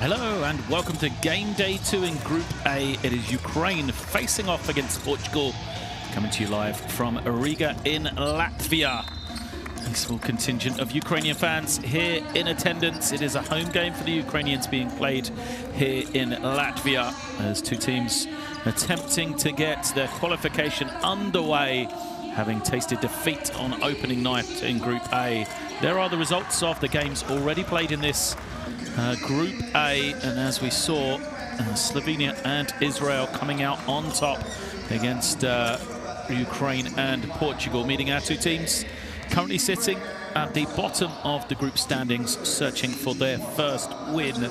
Hello and welcome to game day 2 in Group A. It is Ukraine facing off against Portugal. Coming to you live from Riga in Latvia. A small contingent of Ukrainian fans here in attendance. It is a home game for the Ukrainians being played here in Latvia as two teams attempting to get their qualification underway, having tasted defeat on opening night in Group A. There are the results of the games already played in this Group A, and as we saw, Slovenia and Israel coming out on top against Ukraine and Portugal, meeting our two teams currently sitting at the bottom of the group standings, searching for their first win.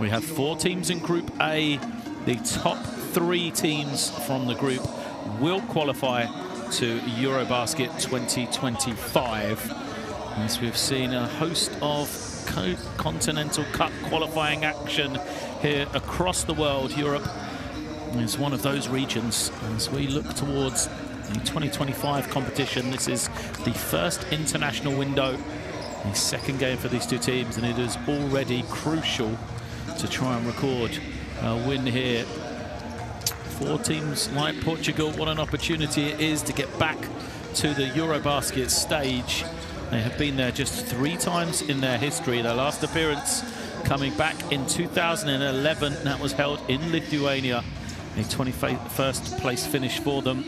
We have 4 teams in Group A. The top 3 teams from the group will qualify to EuroBasket 2025. As we've seen a host of Continental Cup qualifying action here across the world. Europe is one of those regions as we look towards the 2025 competition. This is the first international window, the second game for these two teams, and it is already crucial to try and record a win here. 4 teams like Portugal, what an opportunity it is to get back to the EuroBasket stage. They have been there just 3 times in their history. Their last appearance coming back in 2011. That was held in Lithuania. A 21st place finish for them,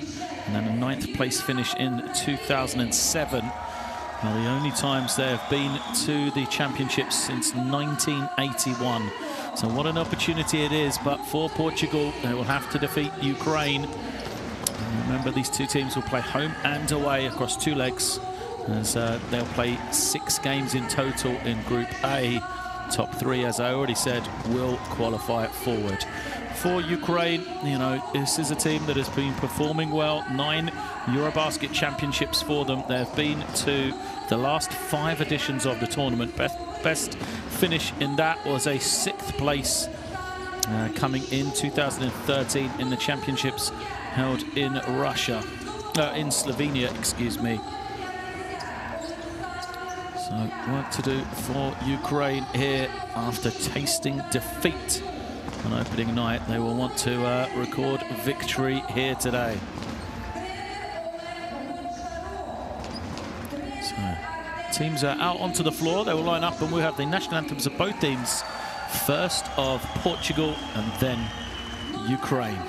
and then a 9th place finish in 2007. Now, the only times they have been to the championships since 1981. So what an opportunity it is, but for Portugal, they will have to defeat Ukraine. And remember, these two teams will play home and away across 2 legs, as they'll play 6 games in total in Group A. Top 3, as I already said, will qualify forward. For Ukraine, you know, this is a team that has been performing well. 9 EuroBasket championships for them. They've been to the last 5 editions of the tournament. Best finish in that was a 6th place coming in 2013 in the championships held in in Slovenia, excuse me. So work to do for Ukraine here after tasting defeat on opening night. They will want to record victory here today. So teams are out onto the floor. They will line up, and we'll have the national anthems of both teams. First of Portugal and then Ukraine.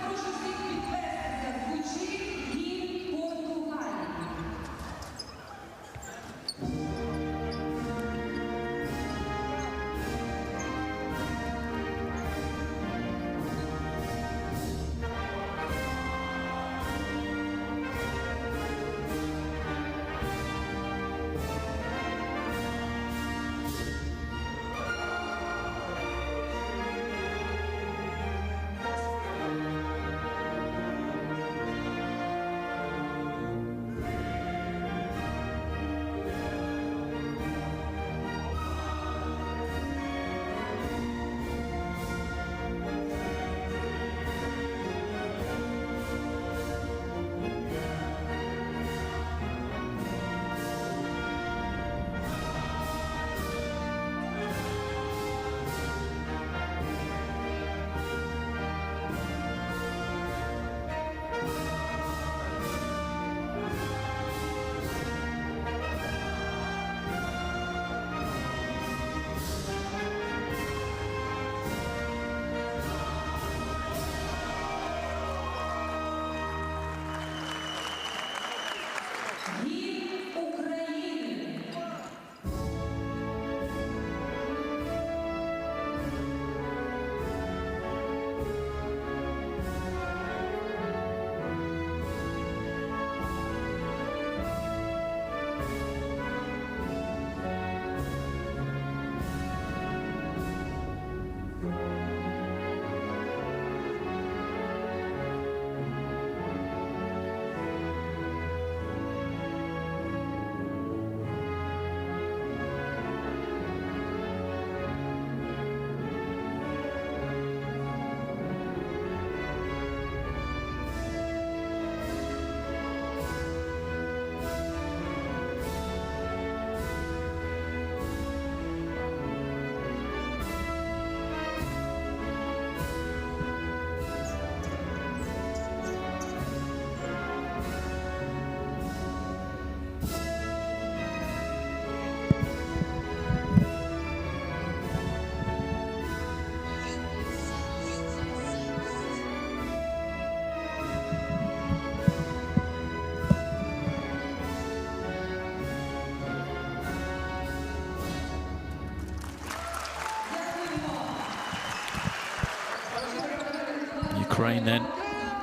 Ukraine then.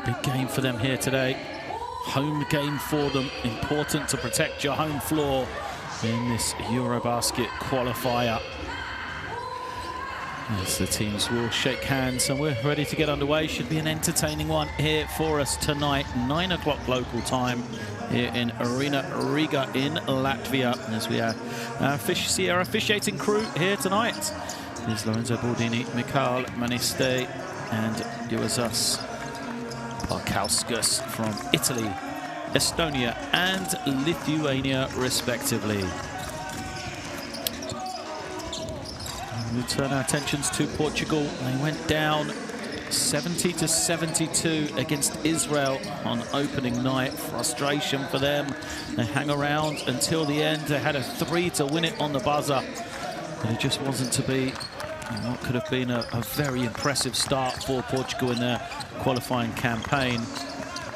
Big game for them here today. Home game for them. Important to protect your home floor in this EuroBasket qualifier. As the teams will shake hands and we're ready to get underway. Should be an entertaining one here for us tonight. 9 o'clock local time here in Arena Riga in Latvia. As we see our officiating crew here tonight. There's Lorenzo Bordini, Mikhail Maniste and Juozas Parkauskas from Italy, Estonia and Lithuania respectively. We turn our attentions to Portugal. They went down 70-72 against Israel on opening night. Frustration for them. They hang around until the end. They had a 3 to win it on the buzzer, but it just wasn't to be. What could have been a very impressive start for Portugal in their qualifying campaign.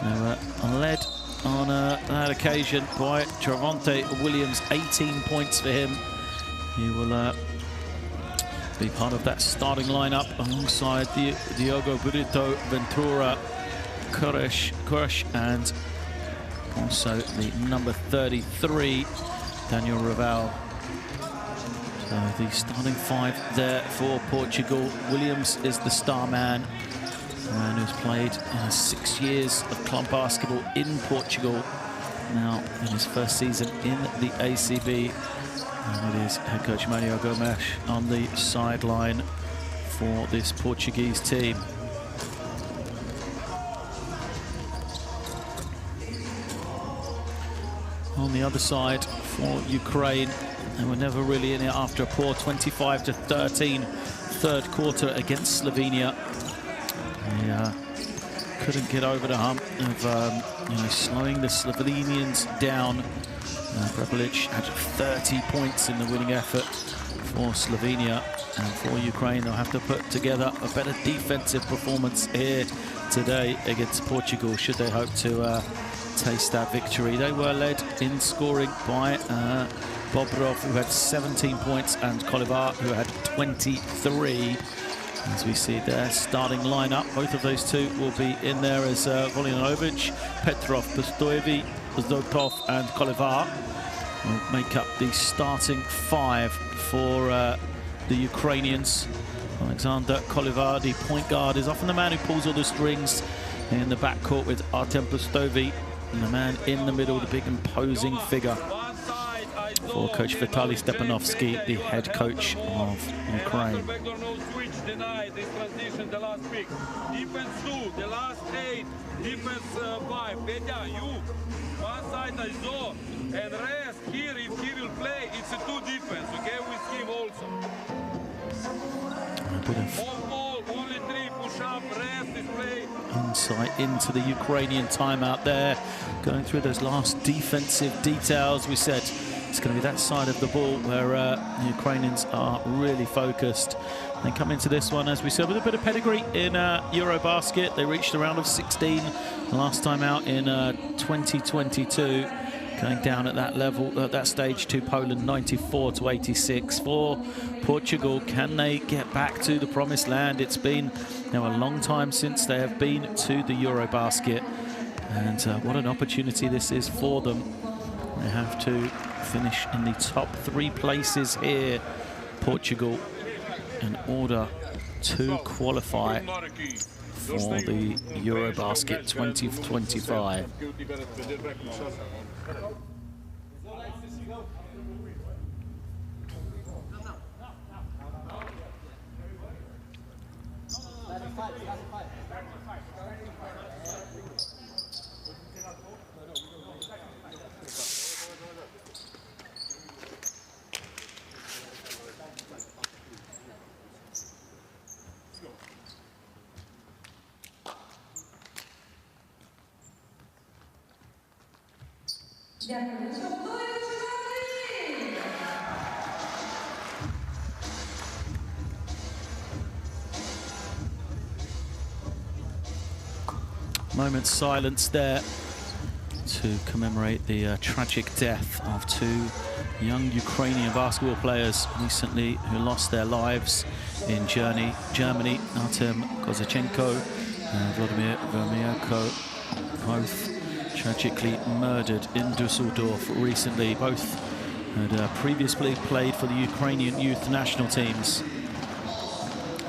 They were led on that occasion by Trevante Williams. 18 points for him. He will be part of that starting lineup alongside Diogo Burrito, Ventura, Koresh, and also the number 33, Daniel Raval. The starting 5 there for Portugal. Williams is the star man, who's played 6 years of club basketball in Portugal, now in his first season in the ACB. And it is head coach Manuel Gomes on the sideline for this Portuguese team. On the other side for Ukraine, they were never really in it after a poor 25-13 third quarter against Slovenia. They couldn't get over the hump of slowing the Slovenians down. Prepelic had 30 points in the winning effort for Slovenia, and for Ukraine they'll have to put together a better defensive performance here today against Portugal should they hope to taste that victory. They were led in scoring by Bobrov, who had 17 points, and Qualifiers, who had 23. As we see their starting lineup, both of those two will be in there as Volinovic, Petrov, Pustojevic, Zotov and Qualifiers will make up the starting 5 for the Ukrainians. Alexander Qualifiers, the point guard, is often the man who pulls all the strings in the backcourt with Artem Pustojevic, and the man in the middle, the big imposing figure for coach Vitaly Stepanovsky, the head coach of Ukraine. Denied this transition the last week. Defense 2, the last 8. Defense 5. Petya, you. One side I saw. And rest here, if he will play, it's a 2 defense, okay, with him also. Off ball, only 3 push-up, rest is play. Insight into the Ukrainian timeout there. Going through those last defensive details. We said it's going to be that side of the ball where the Ukrainians are really focused. They come into this one, as we said, with a bit of pedigree in EuroBasket. They reached the round of 16 last time out in 2022, going down at that level, at that stage to Poland, 94-86. For Portugal, can they get back to the promised land? It's been now a long time since they have been to the EuroBasket, and what an opportunity this is for them. They have to finish in the top 3 places here, Portugal, in order to qualify for the EuroBasket 2025. Moment's silence there to commemorate the tragic death of 2 young Ukrainian basketball players recently who lost their lives in Germany. Artem Kozachenko Vladimir Vermiako, both tragically murdered in Dusseldorf recently. Both had previously played for the Ukrainian youth national teams.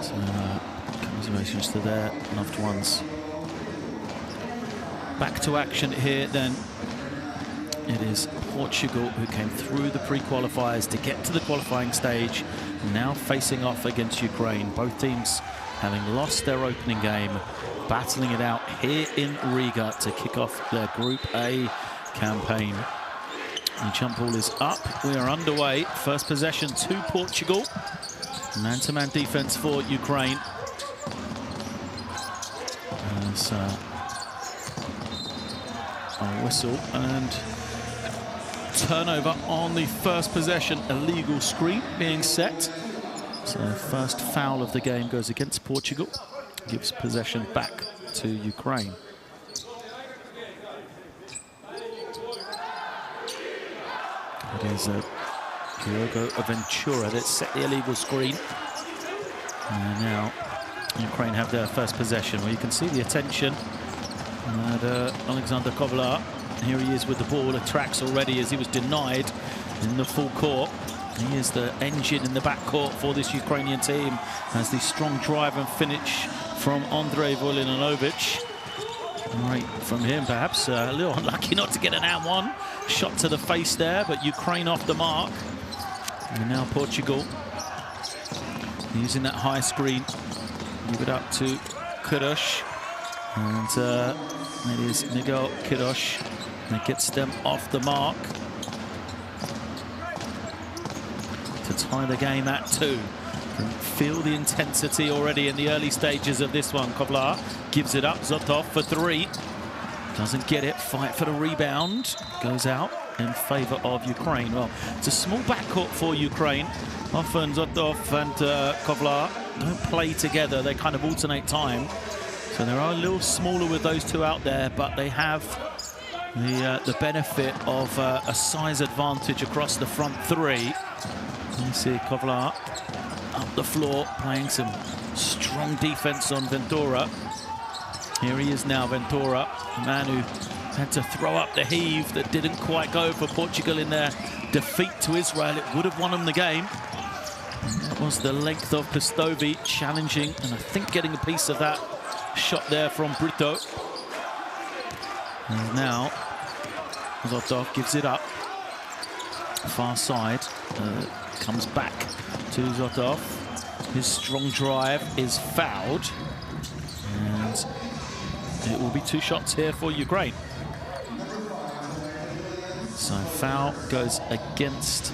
So, congratulations to their loved ones. Back to action here then. It is Portugal who came through the pre-qualifiers to get to the qualifying stage, now facing off against Ukraine. Both teams having lost their opening game, battling it out here in Riga to kick off their Group A campaign. The jump ball is up. We are underway. First possession to Portugal. Man-to-man defense for Ukraine. There's a whistle and turnover on the first possession. Illegal screen being set. So first foul of the game goes against Portugal. Gives possession back to Ukraine. It is Diogo Ventura that set the illegal screen. And now Ukraine have their first possession. Well, you can see the attention. And Alexander Kovalar, here he is with the ball, attracts already as he was denied in the full court. He is the engine in the backcourt for this Ukrainian team. Has the strong drive and finish from Andrei Volinovic. Right from him, perhaps a little unlucky not to get an and one. Shot to the face there, but Ukraine off the mark. And now Portugal using that high screen. Give it up to Kirosh. And it is Miguel Kirosh that gets them off the mark to tie the game at 2. Feel the intensity already in the early stages of this one. Kovlar gives it up. Zotov for 3. Doesn't get it. Fight for the rebound. Goes out in favour of Ukraine. Well, it's a small backcourt for Ukraine. Often Zotov and Kovlar don't play together. They kind of alternate time. So they are a little smaller with those two out there, but they have the benefit of a size advantage across the front 3. You see Kovlar up the floor, playing some strong defense on Ventura. Here he is now, Ventura, a man who had to throw up the heave that didn't quite go for Portugal in their defeat to Israel. It would have won them the game. And that was the length of Pistovi challenging, and I think getting a piece of that shot there from Brito. And now Zotov gives it up. Far side, comes back to Zotov. His strong drive is fouled. And it will be 2 shots here for Ukraine. So foul goes against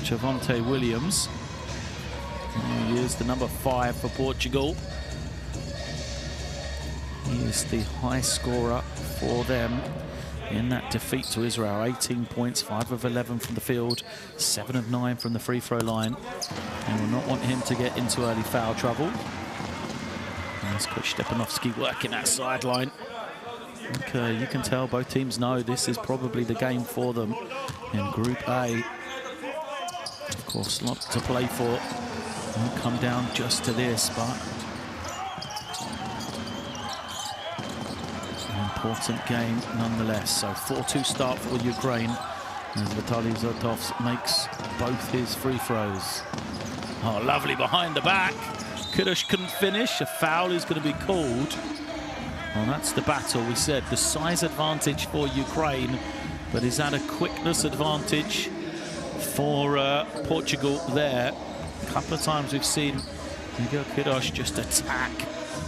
Javonte Williams. He is the number 5 for Portugal. He is the high scorer for them in that defeat to Israel. 18 points, 5 of 11 from the field, 7 of 9 from the free throw line. And will not want him to get into early foul trouble. There's Coach Stepanovsky working that sideline. Okay, you can tell both teams know this is probably the game for them in Group A. Of course, lot to play for. Won't come down just to this, but an important game nonetheless. So 4-2 start for Ukraine as Vitaly Zotov makes both his free throws. Oh, lovely behind the back. Kirosh couldn't finish. A foul is going to be called. Well, that's the battle. We said the size advantage for Ukraine, but is that a quickness advantage for Portugal there? A couple of times we've seen Miguel Kirosh just attack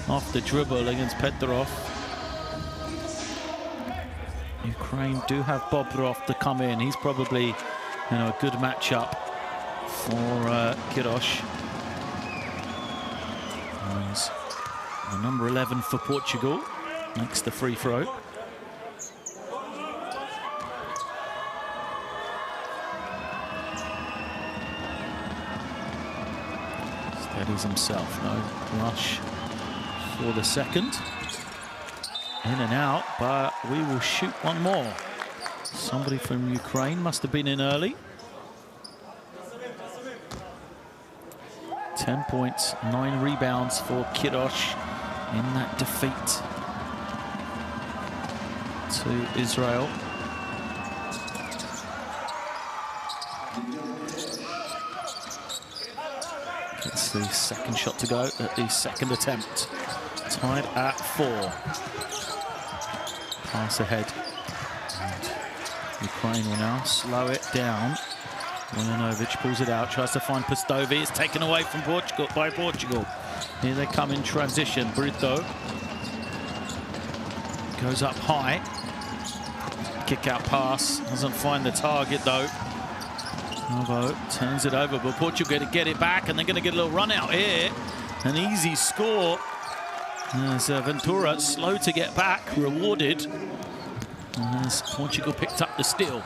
off the dribble against Petrov. Ukraine do have Bobrov to come in. He's probably, a good matchup for Kirosh. And the number 11 for Portugal makes the free throw. Steadies himself, no rush for the second. In and out, but we will shoot one more. Somebody from Ukraine must have been in early. 10 points, 9 rebounds for Kirosh. in that defeat to Israel. Gets the second shot to go at the second attempt. Tied at 4. Pass ahead. And Ukraine will now slow it down. Milanovic pulls it out, tries to find Pastovi. It's taken away from Portugal by Portugal. Here they come in transition. Brito goes up high. Kick out pass. Doesn't find the target though. Alvo turns it over, but Portugal going to get it back, and they're going to get a little run out here. An easy score. As Ventura slow to get back, rewarded. As Portugal picked up the steal.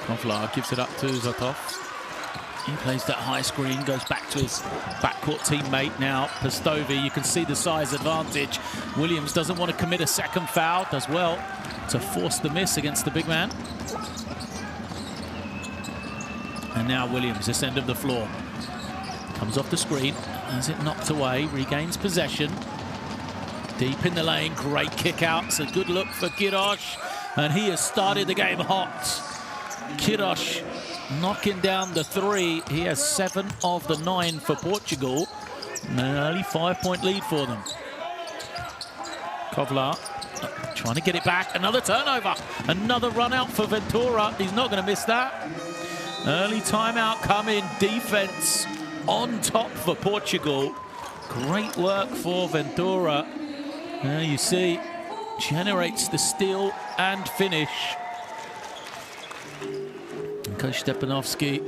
Kovlar gives it up to Zatov. He plays that high screen, goes back to his backcourt teammate now. Pastovi, you can see the size advantage. Williams doesn't want to commit a second foul, does well to force the miss against the big man. And now Williams, this end of the floor. Comes off the screen, has it knocked away, regains possession. Deep in the lane, great kick out. It's a good look for Kirosh, and he has started the game hot. Kirosh knocking down the 3. He has 7 of the 9 for Portugal. And an early 5-point lead for them. Kovlar trying to get it back. Another turnover. Another run out for Ventura. He's not going to miss that. Early timeout coming. Defense on top for Portugal. Great work for Ventura. There you see, generates the steal and finish. And Coach Stepanovsky,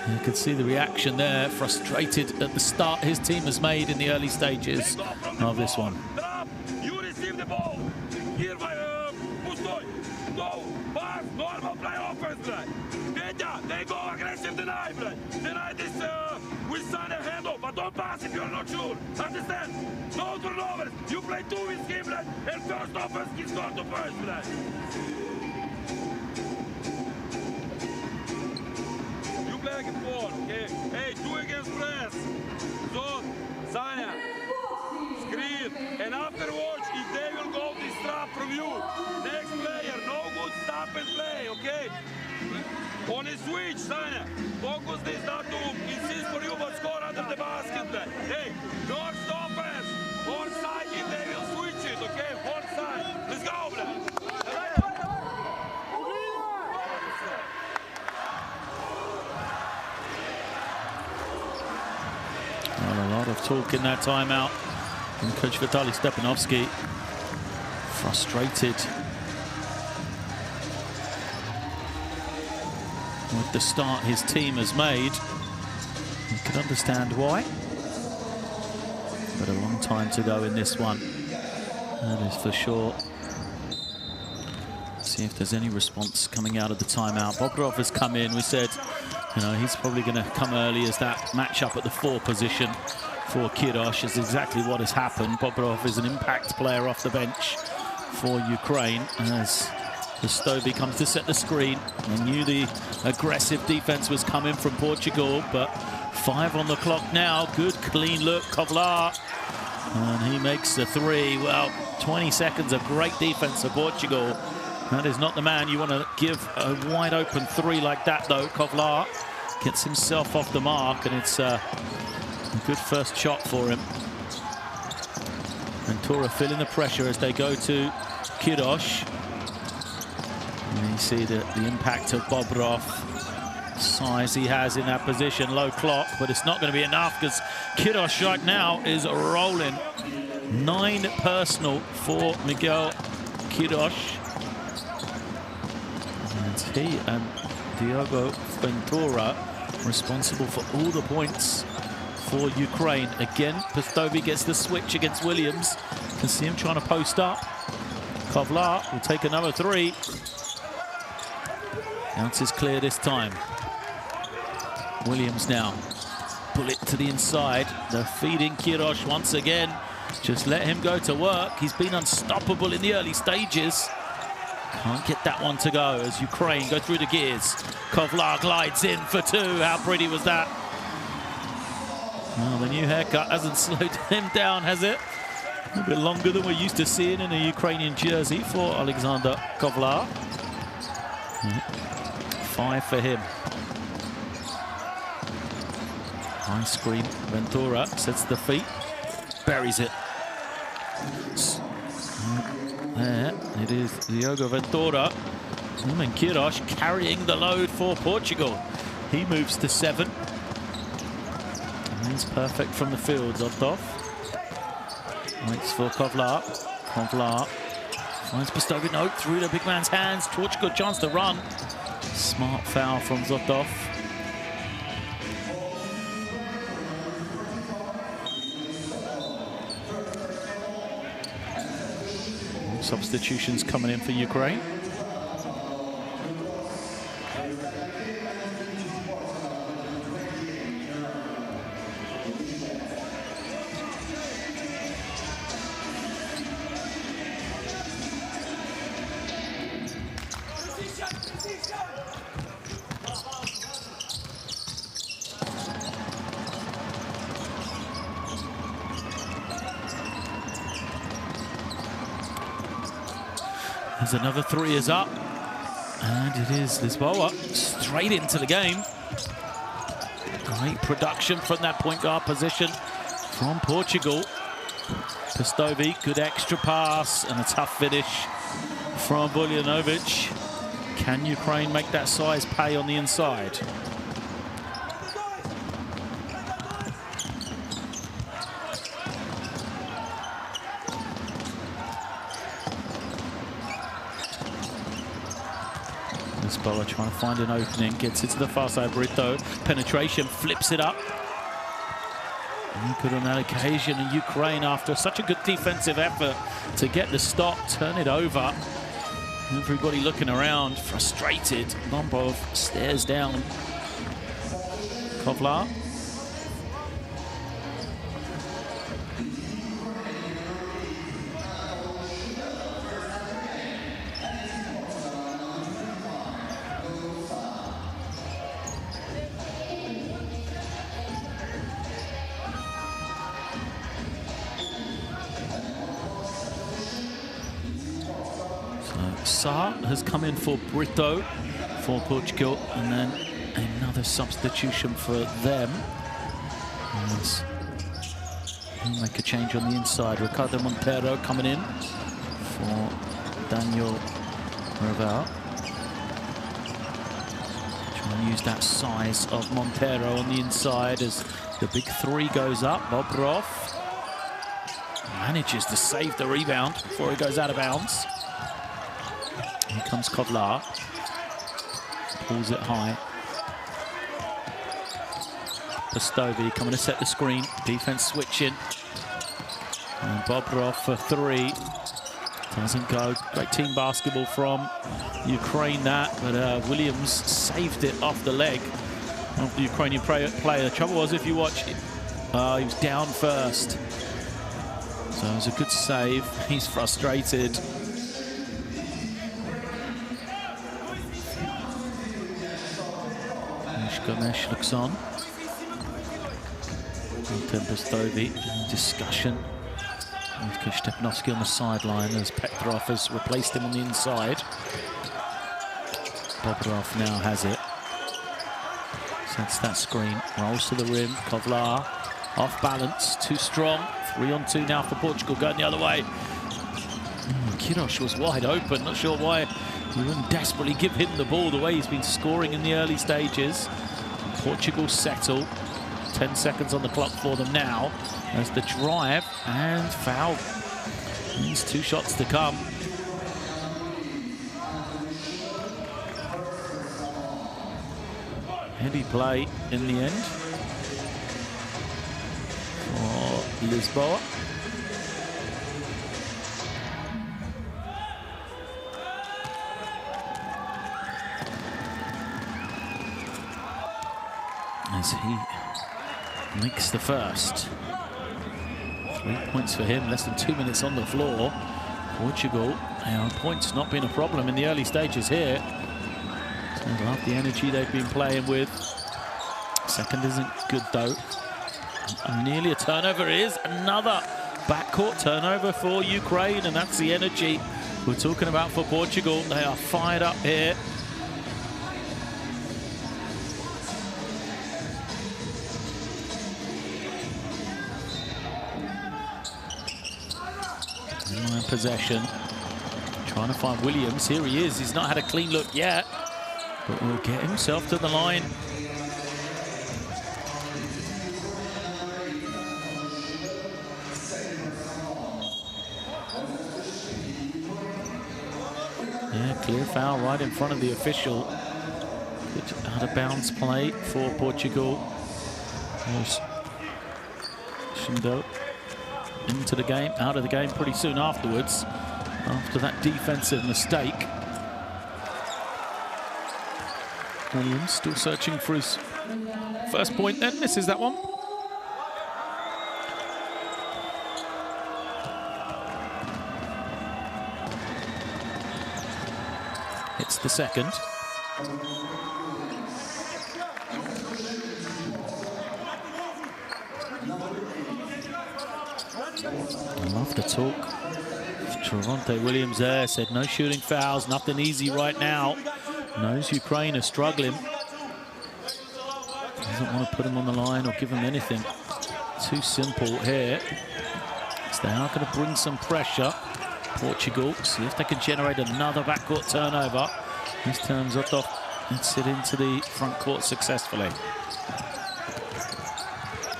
you can see the reaction there, frustrated at the start his team has made in the early stages of this one. You receive the ball. Here by Pustoy. No, pass, normal play offense, blood. They go aggressive deny, blood. Deny this with sign a handoff, but don't pass if you're not sure. Understand? No turnovers. You play 2 with him, blood, and first offense is going to first, blood. You play like a 4, okay? Hey, 2 against press. Zone, Sanya, screen, and afterwards, if they will go distract from you, next player, no good stop and play, okay? On a switch, Sanya, focus this not to insist for you, but score under the basket. Hey, don't stop us. One side, if they will switch it, okay? One side. Let's go, man. Well, a lot of talk in that timeout from Coach Vitaly Stepanovsky. Frustrated with the start his team has made. You can understand why. But a long time to go in this one. That is for sure. See if there's any response coming out of the timeout. Bobrov has come in. We said, you know, he's probably going to come early as that matchup at the 4 position for Kirosh. Is exactly what has happened. Bobrov is an impact player off the bench for Ukraine as Pastovi comes to set the screen. I knew the aggressive defense was coming from Portugal, but 5 on the clock now. Good clean look, Kovlar, and he makes the 3. Well, 20 seconds of great defense for Portugal. That is not the man you want to give a wide open 3 like that though. Kovlar gets himself off the mark, and it's a good first shot for him. Ventura feeling the pressure as they go to Kirosh. And you see the impact of Bobrov, size he has in that position, low clock, but it's not going to be enough because Kirosh right now is rolling. 9 personal for Miguel Kirosh. And he and Diogo Ventura responsible for all the points for Ukraine. Again, Pastovi gets the switch against Williams. You can see him trying to post up. Kovlar will take another 3. Bounce is clear this time. Williams now. Bullet to the inside. They're feeding Kirosh once again. Just let him go to work. He's been unstoppable in the early stages. Can't get that one to go as Ukraine go through the gears. Kovlar glides in for 2. How pretty was that? Well, the new haircut hasn't slowed him down, has it? A bit longer than we're used to seeing in a Ukrainian jersey for Alexander Kovlar. 5 for him. High screen, Ventura sets the feet, buries it. There, it is Diogo Ventura. And Queiroz carrying the load for Portugal. He moves to 7. And he's perfect from the field, Zotov. Waits for Kovlar. Kovlar finds Postovino through the big man's hands. Portugal chance to run. Smart foul from Zotov. Substitutions coming in for Ukraine. There's another 3 is up, and it is Lisboa straight into the game. Great production from that point guard position from Portugal. Postovi, good extra pass and a tough finish from Buljanovic. Can Ukraine make that size pay on the inside? Lisboa trying to find an opening, gets it to the far side. Brito, penetration, flips it up. And good on that occasion, and Ukraine, after such a good defensive effort to get the stop, turn it over. Everybody looking around, frustrated. Lombov stares down Kovlar. Sa has come in for Brito for Portugal, and then another substitution for them. And he'll make a change on the inside. Ricardo Montero coming in for Daniel Ravel. Trying to use that size of Montero on the inside as the big 3 goes up. Bobrov manages to save the rebound before he goes out of bounds. Here comes Kovlar, pulls it high. Postovi coming to set the screen, defense switching. And Bobrov for 3. Doesn't go. Great team basketball from Ukraine that, but Williams saved it off the leg of the Ukrainian player. The trouble was, if you watch it, he was down first. So it was a good save. He's frustrated. Gomes looks on. Postovi in discussion with Stepanovsky on the sideline as Petrov has replaced him on the inside. Bobrov now has it. Sets that screen, rolls to the rim. Kovlar off balance, too strong. 3-on-2 now for Portugal, going the other way. Queiroz was wide open, not sure why he wouldn't desperately give him the ball the way he's been scoring in the early stages. Portugal settle. 10 seconds on the clock for them now as the drive and foul. These 2 shots to come. Heady play in the end for Lisboa. As he makes the first. 3 points for him, less than 2 minutes on the floor. Portugal, points not been a problem in the early stages here. So they love the energy they've been playing with. Second isn't good though. Nearly a turnover. Is another backcourt turnover for Ukraine, and that's the energy we're talking about for Portugal. They are fired up here. In possession, trying to find Williams. Here he is. He's not had a clean look yet, but will get himself to the line. Yeah, clear foul right in front of the official. Good out of bounds play for Portugal. There's Shindo into the game, out of the game pretty soon afterwards, after that defensive mistake. Williams still searching for his first point, then misses that one. Hits the second. I love the talk. Trevante Williams there said no shooting fouls, nothing easy right now. Knows Ukraine are struggling. Doesn't want to put him on the line or give him anything. Too simple here. So they are going to bring some pressure. Portugal, see if they can generate another backcourt turnover. This time Zotov hits it into the front court successfully.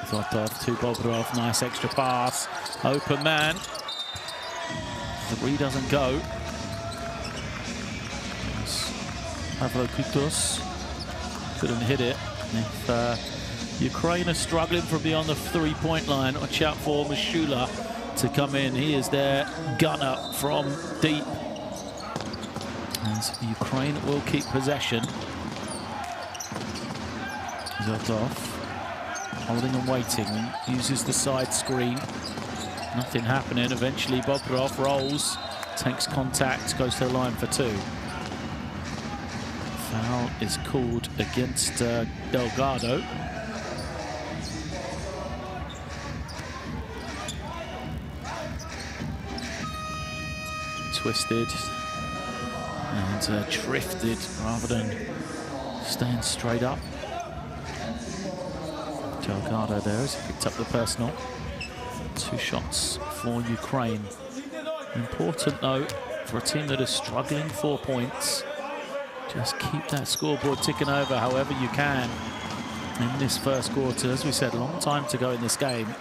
Zotov to Bobrov, nice extra pass. Open man. Three doesn't go. Pavlokutos couldn't hit it. If Ukraine are struggling from beyond the three-point line, watch out for Mashula to come in. He is their gunner from deep. As Ukraine will keep possession. Zotov holding and waiting, uses the side screen. Nothing happening. Eventually Bobrov rolls, takes contact, goes to the line for two. Foul is called against Delgado. Twisted and drifted rather than staying straight up. Delgado there has picked up the personal. Two shots for Ukraine. Important though for a team that is struggling 4 points. Just keep that scoreboard ticking over however you can in this first quarter. As we said, long time to go in this game.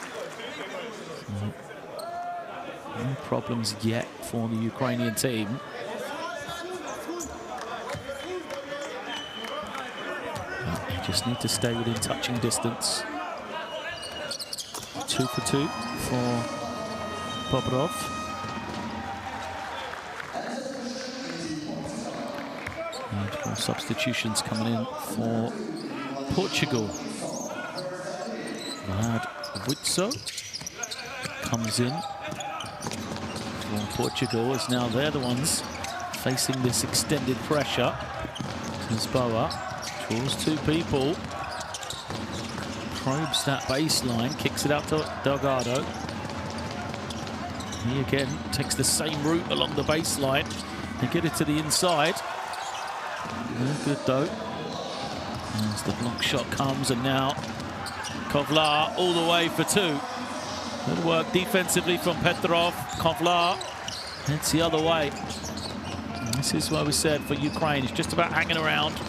No problems yet for the Ukrainian team. But they just need to stay within touching distance. 2 for 2 for Bobrov. And more substitutions coming in for Portugal. Vlad Witso comes in for Portugal, as now they're the ones facing this extended pressure. Lisboa draws two people. Probes that baseline, kicks it up to Delgado. He again takes the same route along the baseline. They get it to the inside. Good though. As the block shot comes, and now Kovlar all the way for two. Good work defensively from Petrov. Kovlar heads the other way. And this is what we said for Ukraine. It's just about hanging around.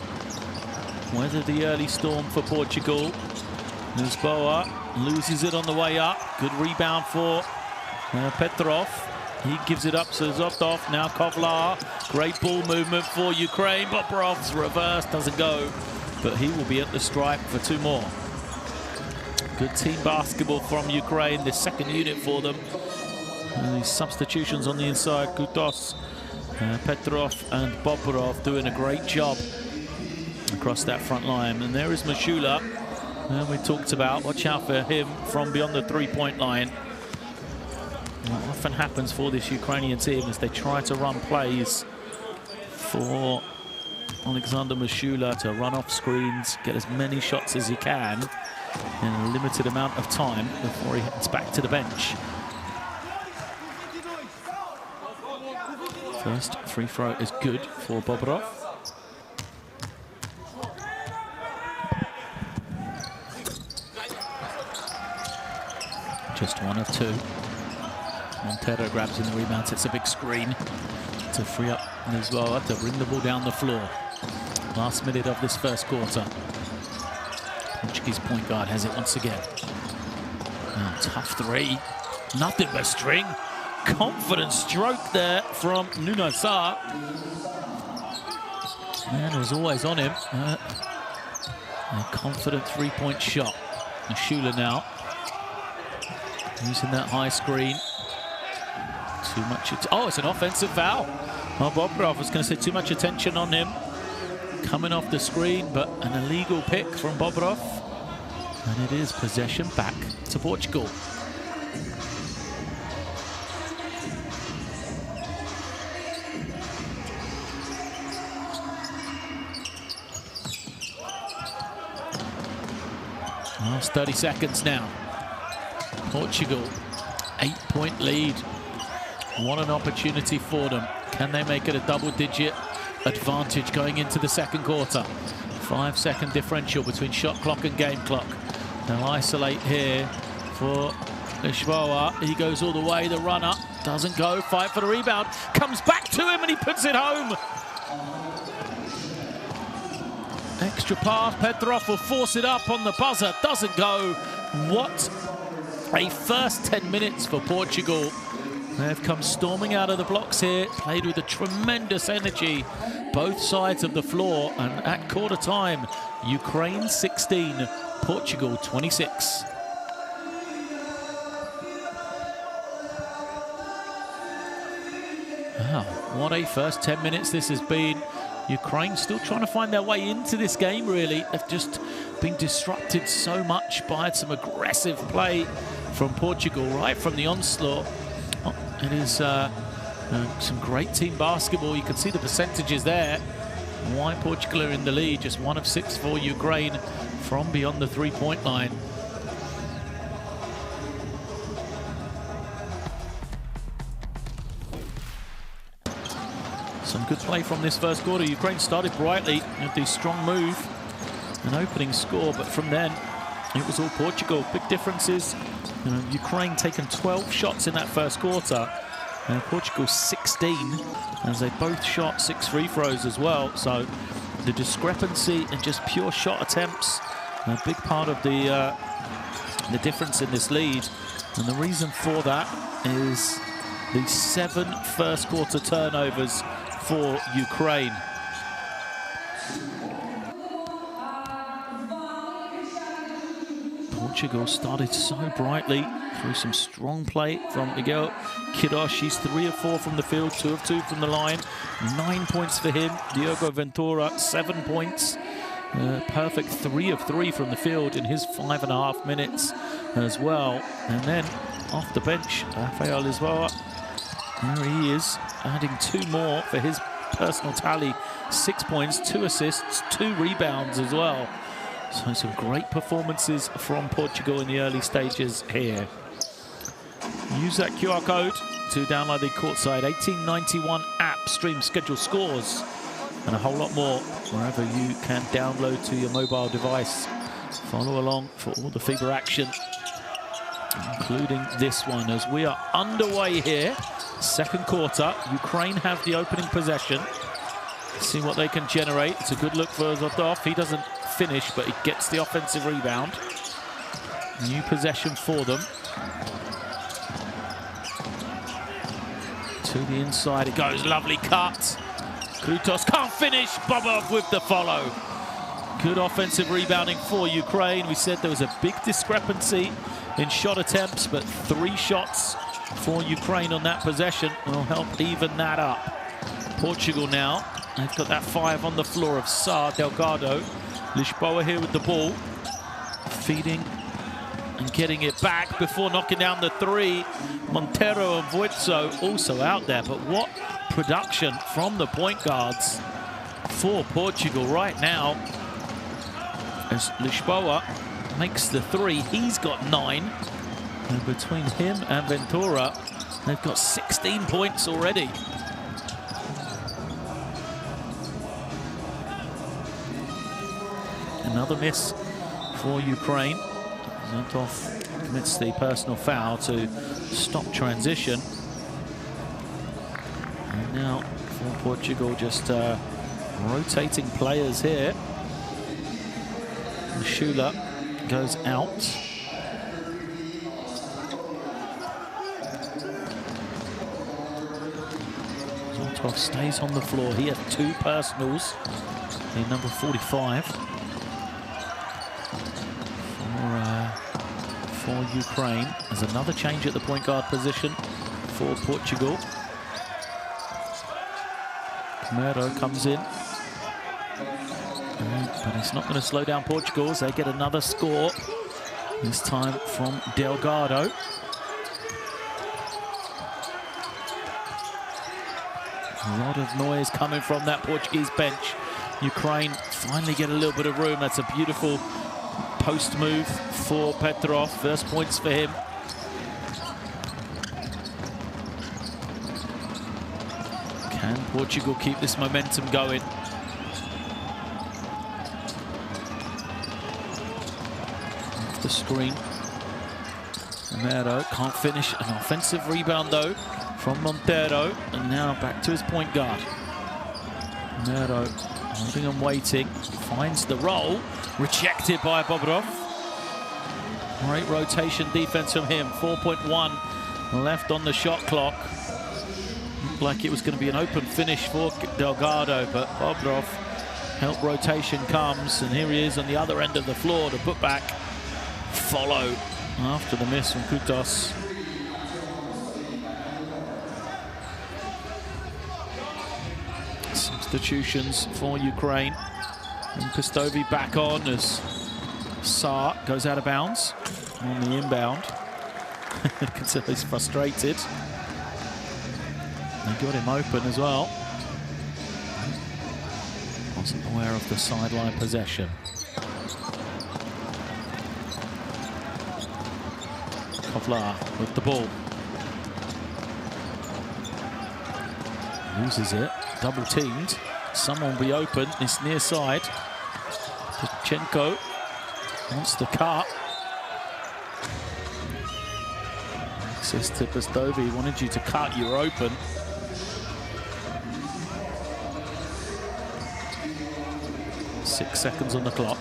Weather the early storm for Portugal. Lisboa loses it on the way up. Good rebound for Petrov. He gives it up to Zotov. Now Kovlar. Great ball movement for Ukraine. Bobrov's reverse doesn't go, but he will be at the stripe for two more. Good team basketball from Ukraine. The second unit for them. And these substitutions on the inside. Kutos, Petrov and Bobrov doing a great job across that front line. And there is Mashula. And we talked about, watch out for him from beyond the three-point line. What often happens for this Ukrainian team is they try to run plays for Alexander Mashula to run off screens, get as many shots as he can. in a limited amount of time before he heads back to the bench. First free throw is good for Bobrov. Just one of two. Montero grabs in the rebound. It's a big screen to free up Lisboa to bring the ball down the floor. Last minute of this first quarter. Portuguese point guard has it once again. Oh, tough three. Nothing but string. Confident stroke there from Nuno Sá. Man was always on him. A confident three-point shot. Shula now. Using that high screen. Too much. Oh, it's an offensive foul. Well, Bobrov was going to say too much attention on him. Coming off the screen, but an illegal pick from Bobrov. And it is possession back to Portugal. Last 30 seconds now. Portugal, 8-point lead. What an opportunity for them. Can they make it a double-digit advantage going into the second quarter? 5-second differential between shot clock and game clock. They'll isolate here for Lisboa. He goes all the way, the runner doesn't go. Fight for the rebound, comes back to him and he puts it home. Extra pass, Petrov will force it up on the buzzer, doesn't go. What a first 10 minutes for Portugal. They've come storming out of the blocks here, played with a tremendous energy, both sides of the floor, and at quarter time, Ukraine 16, Portugal 26. Wow, what a first 10 minutes this has been. Ukraine still trying to find their way into this game, really. They've just been disrupted so much by some aggressive play from Portugal right from the onslaught. Oh, it is some great team basketball. You can see the percentages there. Why Portugal are in the lead, just 1 of 6 for Ukraine from beyond the three-point line. Some good play from this first quarter. Ukraine started brightly with the strong move, an opening score, but from then it was all Portugal. Big differences. Ukraine taken 12 shots in that first quarter, and Portugal 16, as they both shot 6 free throws as well. So the discrepancy in just pure shot attempts, a big part of the difference in this lead. And the reason for that is the 7 first quarter turnovers for Ukraine. Portugal started so brightly through some strong play from Miguel Queiroz. He's 3 of 4 from the field, 2 of 2 from the line. 9 points for him. Diogo Ventura, 7 points. Perfect 3 of 3 from the field in his 5.5 minutes as well. And then off the bench, Rafael Lisboa. There he is, adding 2 more for his personal tally. 6 points, 2 assists, 2 rebounds as well. So some great performances from Portugal in the early stages here. Use that QR code to download the Courtside 1891 app, stream scheduled scores, and a whole lot more wherever you can download to your mobile device. Follow along for all the FIBA action, including this one, as we are underway here. Second quarter, Ukraine have the opening possession. See what they can generate. It's a good look for Zotov. He doesn't finish, but he gets the offensive rebound. New possession for them. To the inside it goes. Lovely cut. Krutos can't finish. Bobrov with the follow. Good offensive rebounding for Ukraine. We said there was a big discrepancy in shot attempts, but 3 shots for Ukraine on that possession will help even that up. Portugal now, they've got that 5 on the floor of Sá, Delgado. Lisboa here with the ball, feeding and getting it back before knocking down the 3. Montero and Vuitzo also out there, but what production from the point guards for Portugal right now, as Lisboa makes the 3. He's got 9. And between him and Ventura, they've got 16 points already. Another miss for Ukraine. Zentov commits the personal foul to stop transition. And now for Portugal, just rotating players here. Shula goes out. Zentov stays on the floor. He had 2 personals in number 45 for Ukraine. There's another change at the point guard position for Portugal. Camero comes in. But it's not going to slow down Portugal as they get another score, this time from Delgado. A lot of noise coming from that Portuguese bench. Ukraine finally get a little bit of room. That's a beautiful post move for Petrov. First points for him. Can Portugal keep this momentum going? The screen. Romero can't finish. An offensive rebound though from Montero, and now back to his point guard. Romero holding and waiting, finds the roll, rejected by Bobrov. Great rotation defense from him. 4.1 left on the shot clock. Looked like it was going to be an open finish for Delgado, but Bobrov help rotation comes, and here he is on the other end of the floor to put back. Follow after the miss from Kutos. Substitutions for Ukraine. And Kostovi back on as Saar goes out of bounds on the inbound. You can tell he's frustrated. They got him open as well. Wasn't aware of the sideline possession. Kovlar with the ball. Loses it. Double teamed. Someone will be open. It's near side. Tachenko wants the cut. Says to Pastovi, wanted you to cut, you were open. Six seconds on the clock.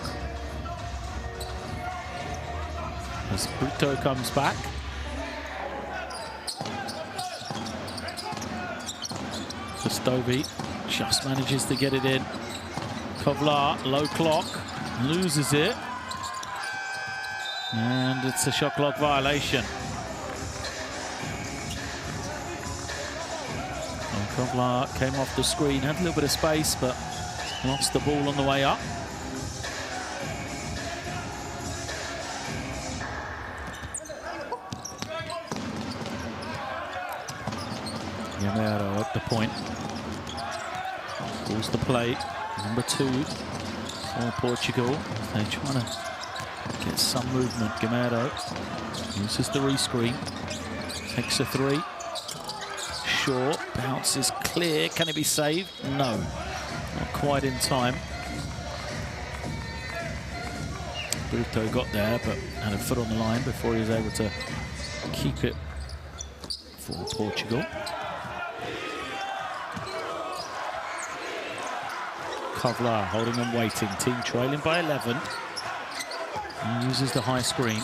As Brito comes back. Kostovi just manages to get it in. Kovlar, low clock, loses it. And it's a shot clock violation. And Kovlar came off the screen, had a little bit of space, but lost the ball on the way up. Gamero at the point. Calls the play. Number 2 for Portugal. They're trying to get some movement. Gamero uses the rescreen. Takes a 3. Short. Bounces clear. Can it be saved? No. Not quite in time. Brito got there, but had a foot on the line before he was able to keep it for Portugal. Kovlar holding and waiting. Team trailing by 11. He uses the high screen.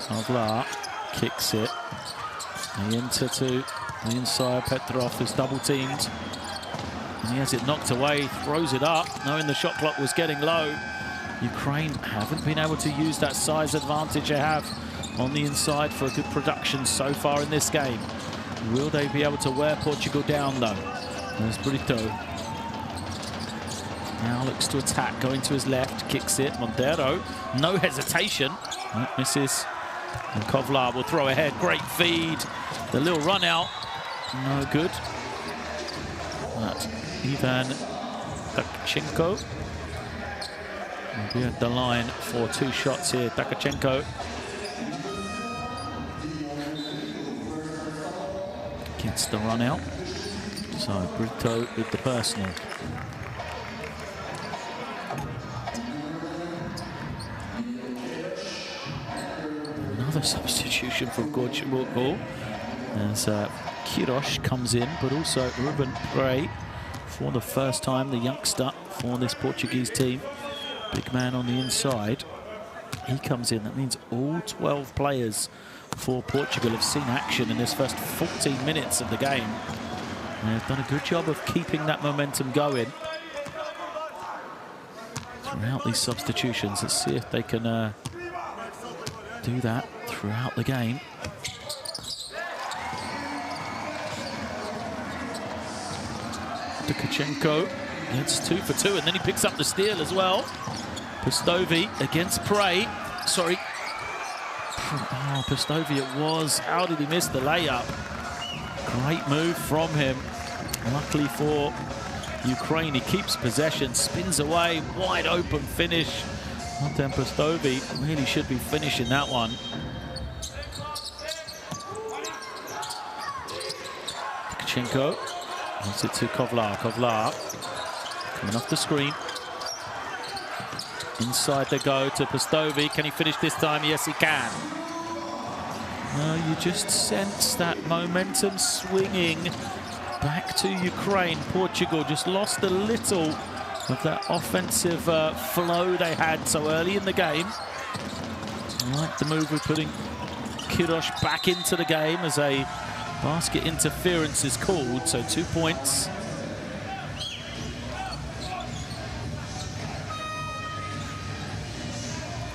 Kovlar kicks it. They enter to the inside. Petrov is double teamed. And he has it knocked away, throws it up, knowing the shot clock was getting low. Ukraine haven't been able to use that size advantage they have on the inside for a good production so far in this game. Will they be able to wear Portugal down though? There's Brito. Now looks to attack, going to his left, kicks it. Montero, no hesitation. That misses. And Kovlar will throw ahead. Great feed. The little run out, no good. But Ivan Tachenko We'll be at the line for 2 shots here. Takachenko gets the run out. So Brito with the personal. Another substitution for Portugal as Queiroz comes in, but also Ruben Prey for the first time, the youngster for this Portuguese team. Big man on the inside. He comes in. That means all 12 players for Portugal have seen action in this first 14 minutes of the game. And they've done a good job of keeping that momentum going throughout these substitutions. Let's see if they can do that throughout the game. Takachenko gets 2 for 2, and then he picks up the steal as well. Pistovi against Prey. Sorry. Oh, Pistovi it was. How did he miss the layup? Great move from him. Luckily for Ukraine, he keeps possession, spins away, wide open finish. Artem Pistovi really should be finishing that one. Takachenko gives it to Kovlar. Kovlar coming off the screen. Inside they go to Pistovi. Can he finish this time? Yes, he can. You just sense that momentum swinging back to Ukraine. Portugal just lost a little of that offensive flow they had so early in the game. I like the move with putting Queiroz back into the game as a basket interference is called, so 2 points.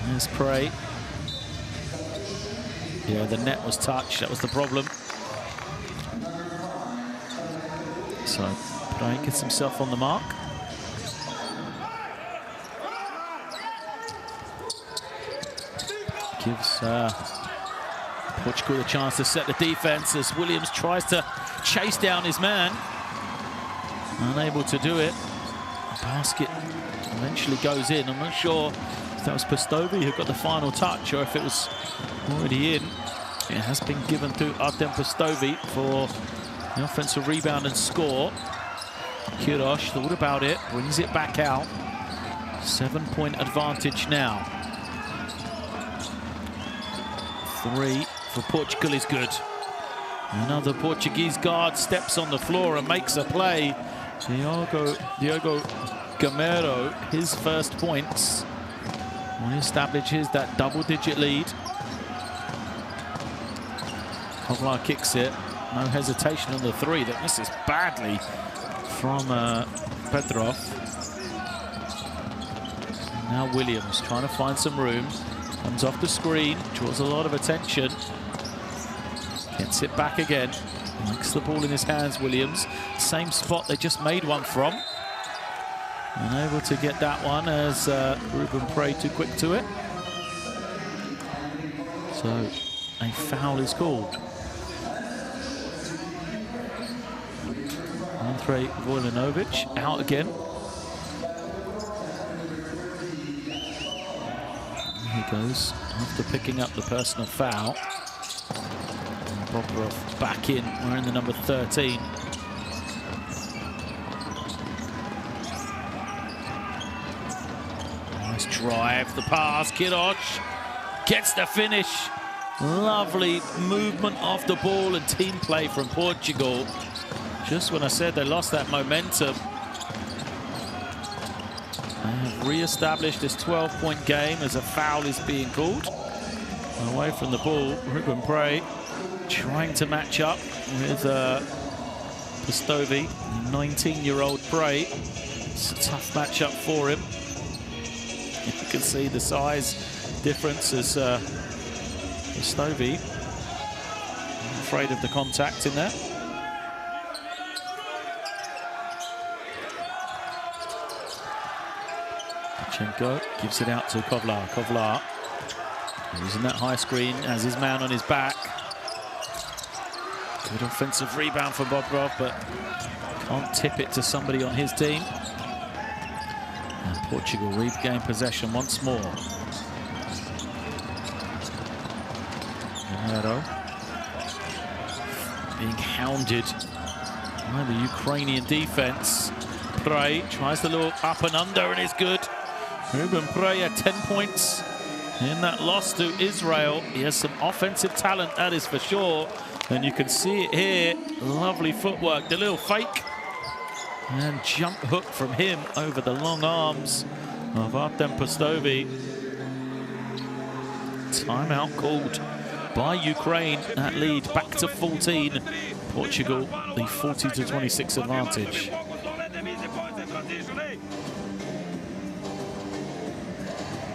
There's Prey. Yeah, the net was touched. That was the problem. So Prey gets himself on the mark. Gives Portugal a chance to set the defense as Williams tries to chase down his man. Unable to do it. The basket eventually goes in. I'm not sure if that was Pistovi who got the final touch or if it was already in. It has been given to Artem Pistovi for the offensive rebound and score. Queiroz thought about it, brings it back out. 7-point advantage now. 3 for Portugal is good. Another Portuguese guard steps on the floor and makes a play. Diogo Gamero, his first points. He establishes that double-digit lead. Kovlar kicks it. No hesitation on the 3 that misses badly from Petrov. Now Williams trying to find some room. Comes off the screen, draws a lot of attention. Gets it back again. Likes the ball in his hands, Williams. Same spot they just made one from. Unable to get that one as Ruben Prey too quick to it. So a foul is called. Andrei Vojinovic out again. He goes after picking up the personal foul. Bobrov back in, wearing the number 13. Nice drive, the pass, Queiroz gets the finish. Lovely movement off the ball and team play from Portugal. Just when I said they lost that momentum, they have re-established this 12-point game as a foul is being called. Away from the ball, Ruben Prey trying to match up with Pistovi, 19-year-old Prey. It's a tough matchup for him. You can see the size difference as Pistovi afraid of the contact in there. Takachenko gives it out to Kovlar. Kovlar using that high screen as his man on his back. Good offensive rebound for Bobrov, but can't tip it to somebody on his team. And Portugal regain possession once more. Guerrero being hounded by the Ukrainian defense. Prey tries to look up and under and is good. Ruben Prey had 10 points in that loss to Israel. He has some offensive talent, that is for sure. And you can see it here. Lovely footwork, the little fake. And jump hook from him over the long arms of Artem Pustovi. Timeout called by Ukraine. That lead back to 14. Portugal, the 40-26 advantage.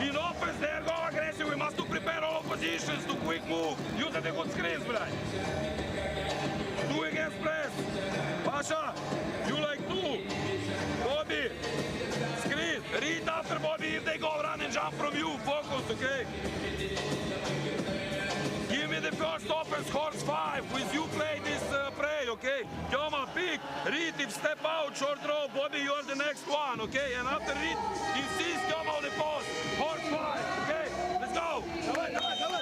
In offense, there go aggression. We must prepare all positions to quick move. Use the good screens, brate. Two against press. Pasha, you like two. Bobby, screen. Read after Bobby if they go run and jump from you. Focus, okay? Give me the first offense, horse 5. With you play this prey, okay? Toma, pick. Reed, if step out, short row. Bobby, you're the next one, okay? And after Reed, insist, come on the post. Horse 5, okay? Let's go. Давай, давай, давай.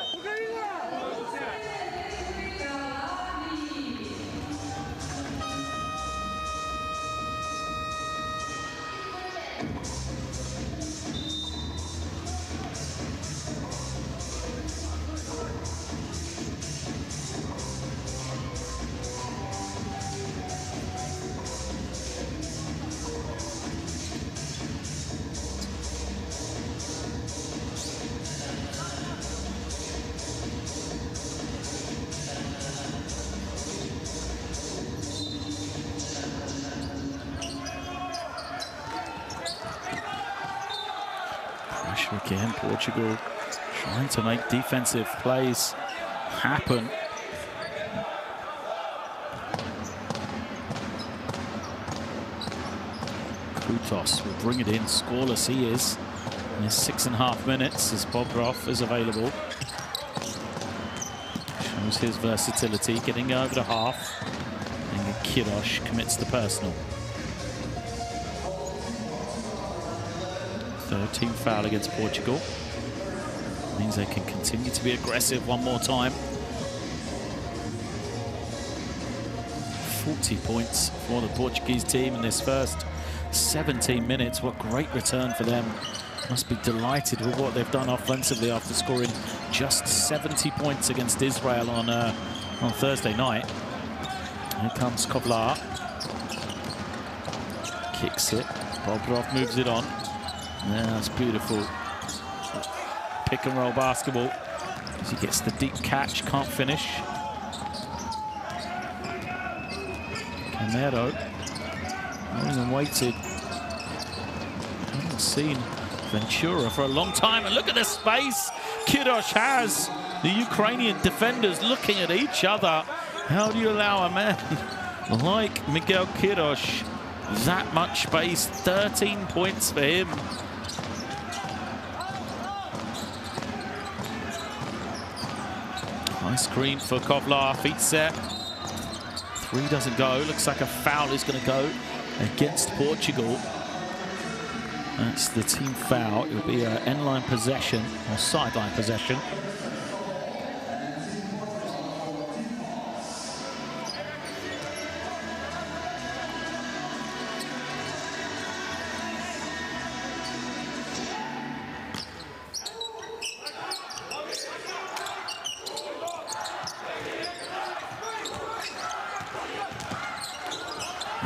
Again, Portugal trying to make defensive plays happen. Kutos will bring it in, scoreless he is. In his 6.5 minutes as Bogrov is available. Shows his versatility, getting over the half. And Kirosh commits the personal. Third team foul against Portugal. Means they can continue to be aggressive one more time. 40 points for the Portuguese team in this first 17 minutes. What great return for them. Must be delighted with what they've done offensively after scoring just 70 points against Israel on Thursday night. Here comes Kovlar. Kicks it. Bogrov moves it on. Yeah, that's beautiful. Pick and roll basketball. As he gets the deep catch, can't finish. Camero, and waited. Haven't seen Ventura for a long time. And look at the space Kirosh has. The Ukrainian defenders looking at each other. How do you allow a man like Miguel Kirosh that much space? 13 points for him. Nice screen for Kovlar, feet set. 3 doesn't go. Looks like a foul is going to go against Portugal. That's the team foul. It will be an end-line possession or sideline possession.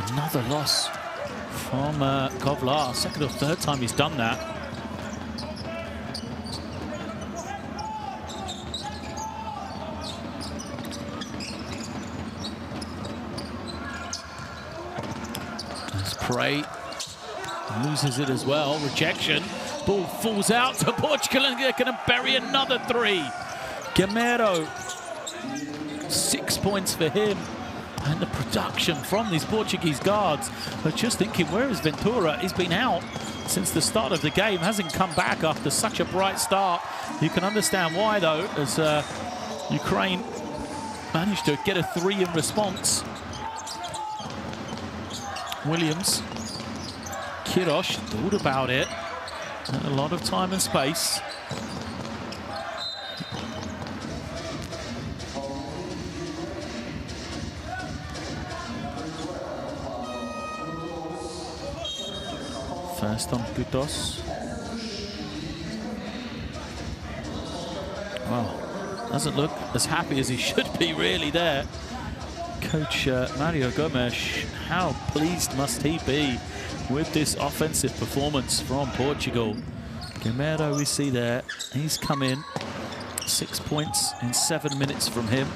Another loss from Kovlar. Second or third time he's done that. As Prey loses it as well. Rejection. Ball falls out to Portugal and they're going to bury another 3. Gamero. 6 points for him. And the production from these Portuguese guards. But just thinking, where is Ventura? He's been out since the start of the game. Hasn't come back after such a bright start. You can understand why, though, as Ukraine managed to get a 3 in response. Williams. Kirosh thought about it. A lot of time and space. First on Kutos. Well, doesn't look as happy as he should be really there. Coach Mario Gomes, how pleased must he be with this offensive performance from Portugal. Guerreiro we see there, he's come in. 6 points in 7 minutes from him.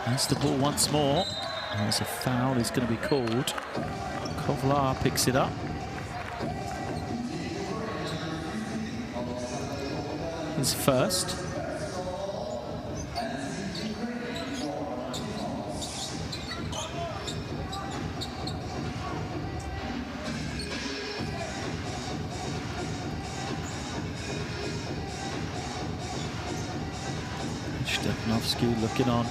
There's the ball once more. There's a foul, is going to be called. Kovlar picks it up. His first. Stepanovsky looking on.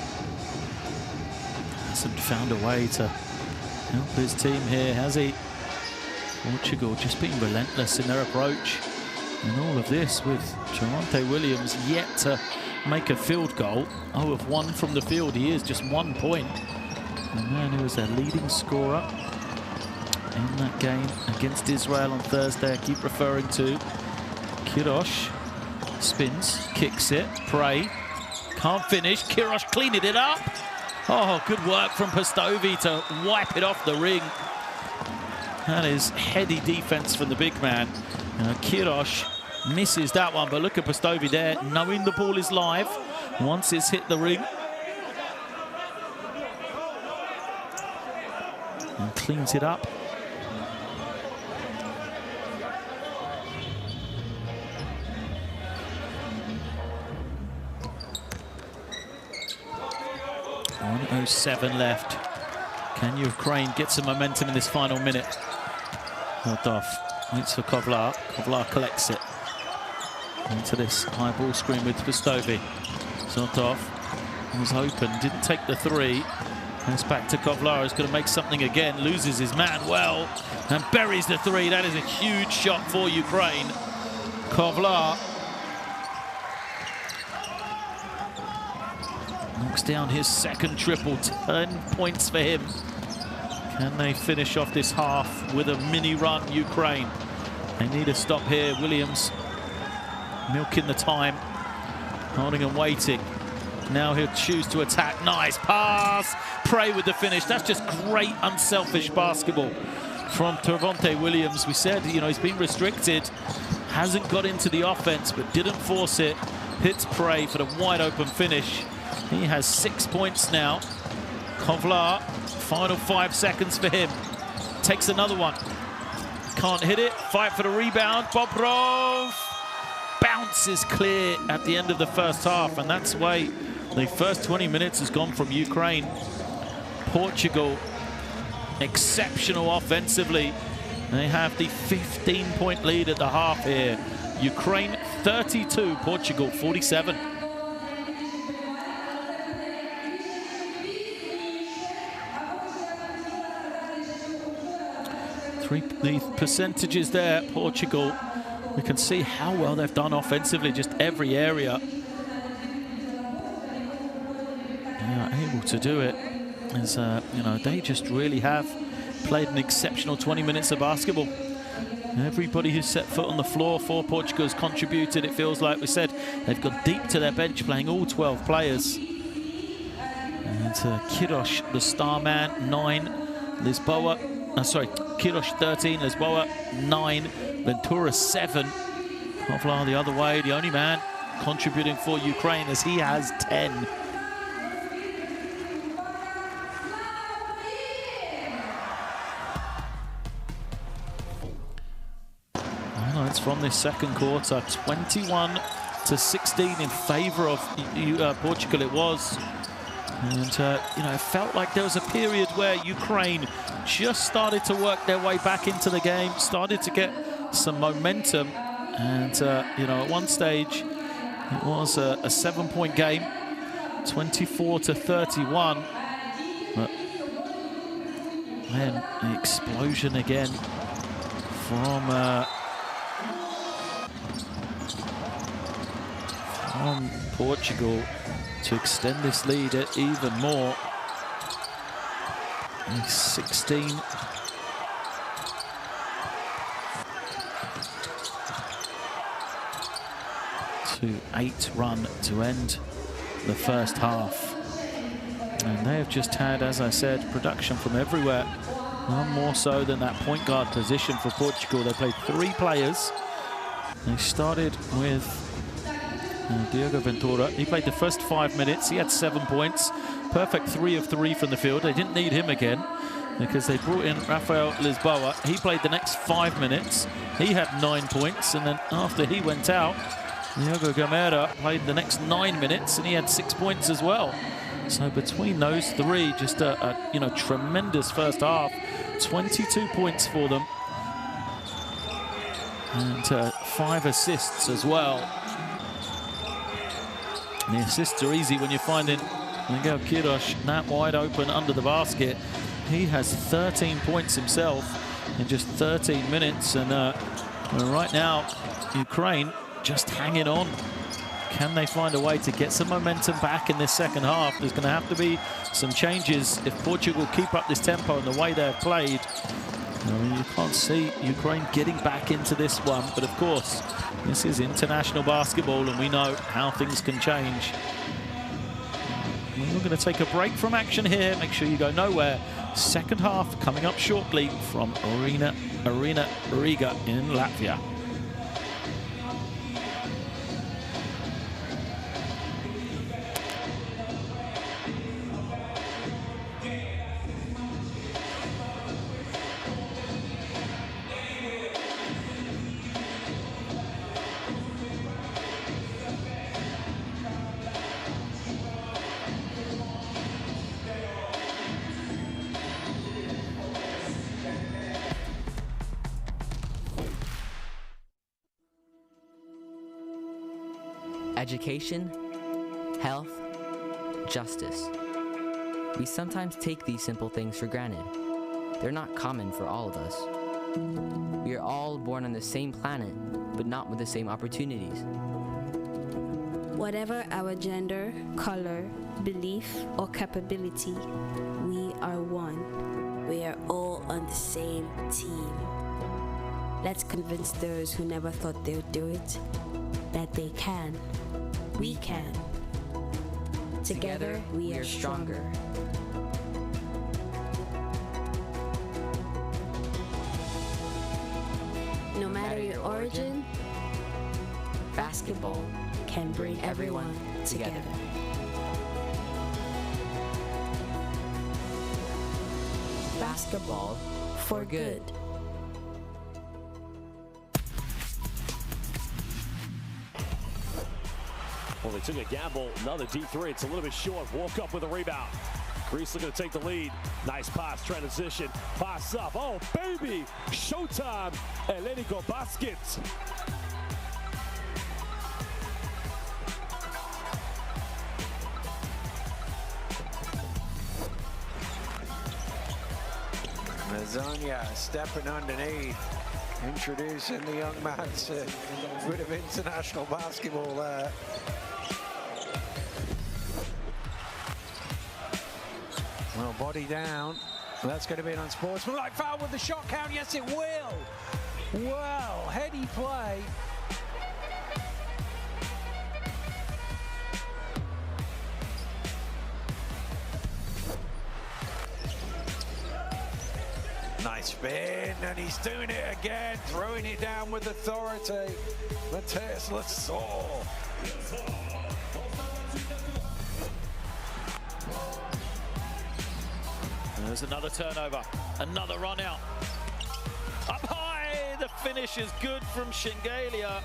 Hasn't found a way to help his team here, has he? Portugal just being relentless in their approach. And all of this with Javonte Williams yet to make a field goal. 0 of 1 from the field. He is just 1 point. The man who was their leading scorer in that game against Israel on Thursday, I keep referring to. Kirosh spins, kicks it, Prey. Can't finish. Kirosh cleaning it up. Oh, good work from Pastovi to wipe it off the ring. That is heady defense from the big man. Kirosh misses that one, but look at Pastovi there, knowing the ball is live once it's hit the ring. And cleans it up. .07 left. Can Ukraine get some momentum in this final minute? Held waits for Kovlar. Kovlar collects it into this high ball screen with Pastovi. Zotov was open, didn't take the three. Goes back to Kovlar, who's going to make something again. Loses his man well and buries the three. That is a huge shot for Ukraine. Kovlar knocks down his second triple. 10 points for him. Can they finish off this half with a mini run, Ukraine? They need a stop here. Williams milking the time, holding and waiting. Now he'll choose to attack. Nice pass. Prey with the finish. That's just great, unselfish basketball from Javonte Williams. We said, you know, he's been restricted. Hasn't got into the offense, but didn't force it. Hits Prey for the wide open finish. He has 6 points now. Kovlar, final 5 seconds for him. Takes another one. Can't hit it. Fight for the rebound. Bobrov bounces clear at the end of the first half, and that's the way the first 20 minutes has gone from Ukraine. Portugal, exceptional offensively. They have the 15-point lead at the half here. Ukraine 32, Portugal 47. The percentages there, Portugal, we can see how well they've done offensively, just every area. They are able to do it, as you know, they just really have played an exceptional 20 minutes of basketball. Everybody who's set foot on the floor for Portugal has contributed. It feels like we said they've gone deep to their bench, playing all 12 players. And Kirosh, the star man, 9. Lisboa. Kirosh 13, Lisboa 9, Ventura 7. Kovlar the other way, the only man contributing for Ukraine, as he has 10. Highlights from this second quarter, 21-16 in favor of Portugal it was. And, you know, it felt like there was a period where Ukraine just started to work their way back into the game, started to get some momentum. And, you know, at one stage, it was a 7-point game, 24-31. But then the explosion again from Portugal to extend this lead even more. 16. To 8 run to end the first half. And they have just had, as I said, production from everywhere. None more so than that point guard position for Portugal. They played 3 players. They started with Diogo Ventura. He played the first 5 minutes. He had 7 points. Perfect 3 of 3 from the field. They didn't need him again because they brought in Rafael Lisboa. He played the next 5 minutes. He had 9 points. And then after he went out, Diogo Gamera played the next 9 minutes and he had 6 points as well. So between those 3, just a tremendous first half. 22 points for them. And 5 assists as well. And the assists are easy when you're finding Miguel Quiroz that wide open under the basket. He has 13 points himself in just 13 minutes. And right now, Ukraine just hanging on. Can they find a way to get some momentum back in this second half? There's going to have to be some changes if Portugal keep up this tempo and the way they've played. You can't see Ukraine getting back into this one, but of course, this is international basketball and we know how things can change. We're going to take a break from action here. Make sure you go nowhere. Second half coming up shortly from Arena Riga in Latvia. Education, health, justice. We sometimes take these simple things for granted. They're not common for all of us. We are all born on the same planet, but not with the same opportunities. Whatever our gender, color, belief, or capability, we are one. We are all on the same team. Let's convince those who never thought they would do it that they can. We can. Together, we are stronger. No matter your origin, basketball can bring everyone together. Basketball for good. Well, they took a gamble, another D3. It's a little bit short. Woke up with a rebound. Greece looking to take the lead. Nice pass, transition. Pass up. Oh, baby! Showtime. EuroBasket. Mazonia stepping underneath. Introducing the young man to a bit of international basketball there. Well, body down. That's going to be an unsportsmanlike foul with the shot count. Yes, it will. Well, heady play. Nice spin, and he's doing it again, throwing it down with authority. Mateus Lassalle. There's another turnover, another run out. Up high, the finish is good from Shengelia.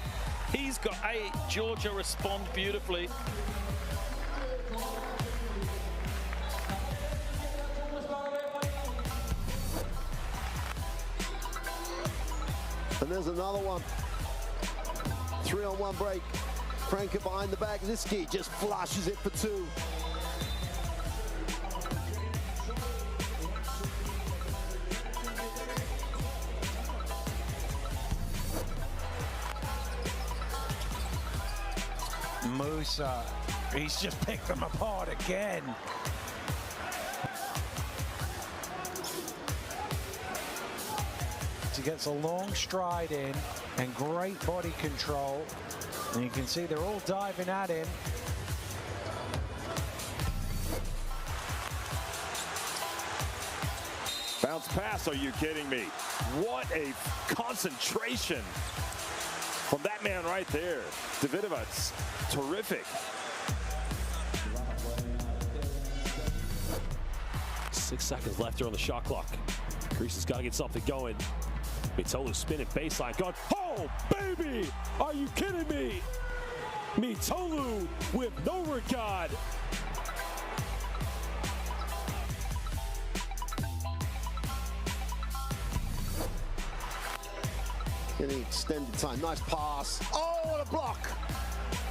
He's got 8. Georgia respond beautifully. And there's another one. 3-on-1 break. Franca behind the back. Liski just flashes it for 2. Musa, he's just picked them apart again. He gets a long stride in and great body control. And you can see they're all diving at him. Bounce pass, are you kidding me? What a concentration from that man right there. Davidovic's terrific. 6 seconds left here on the shot clock. Greece has got to get something going. Mitolu spinning baseline, going, oh, baby! Are you kidding me? Mitolu with no regard. Getting extended time. Nice pass. Oh, what a block!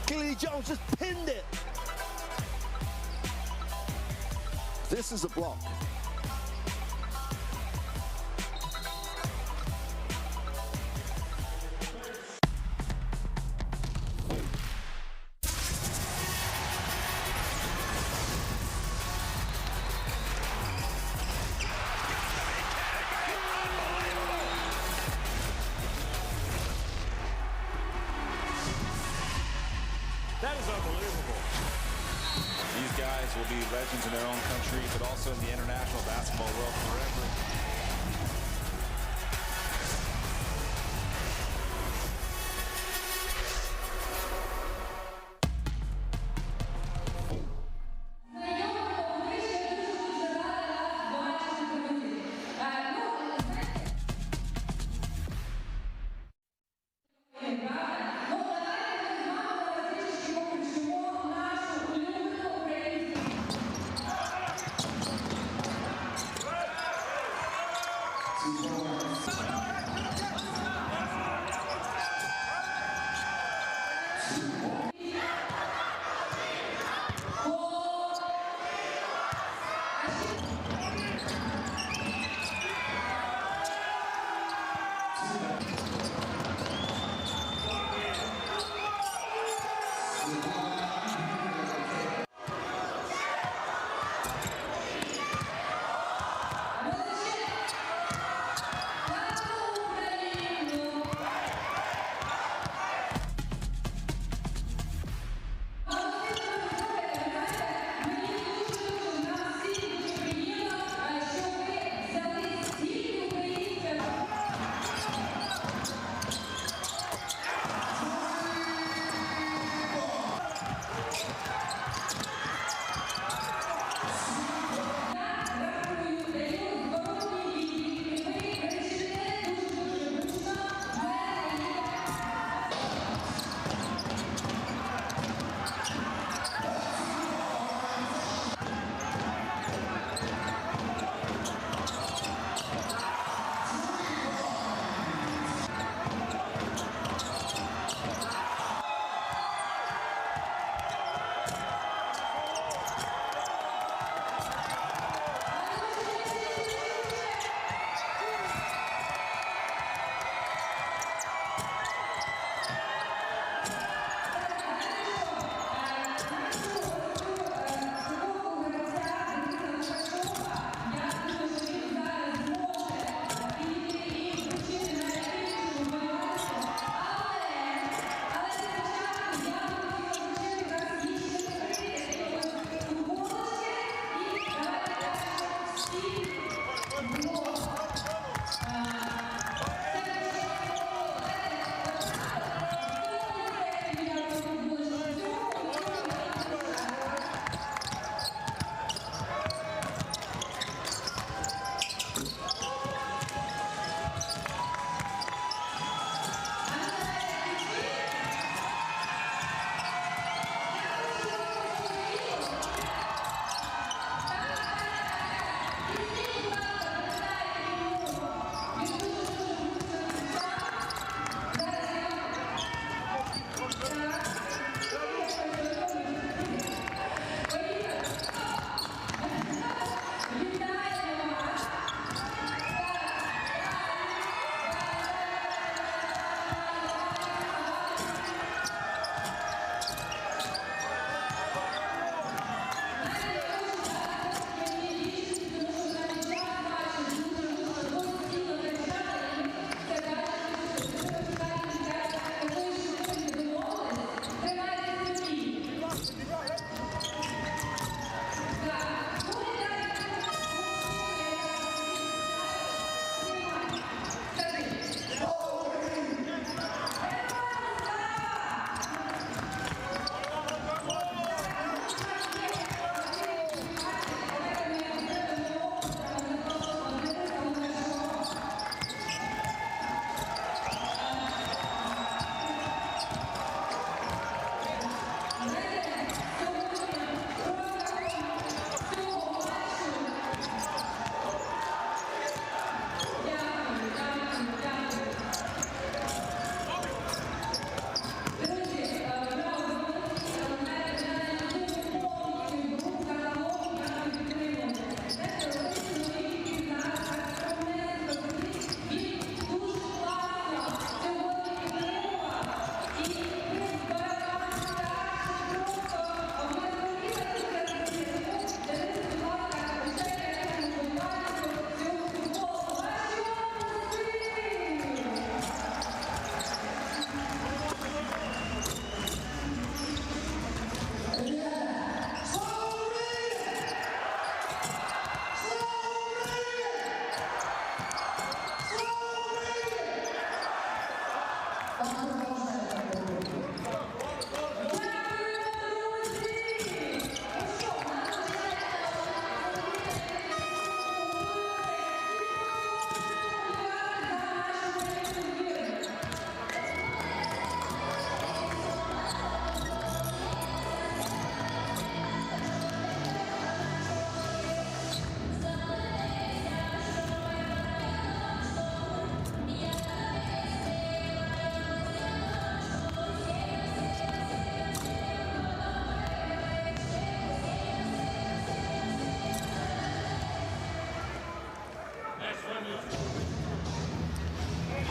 Keely Jones just pinned it. This is a block. That is unbelievable. These guys will be legends in their own country, but also in the international basketball world forever.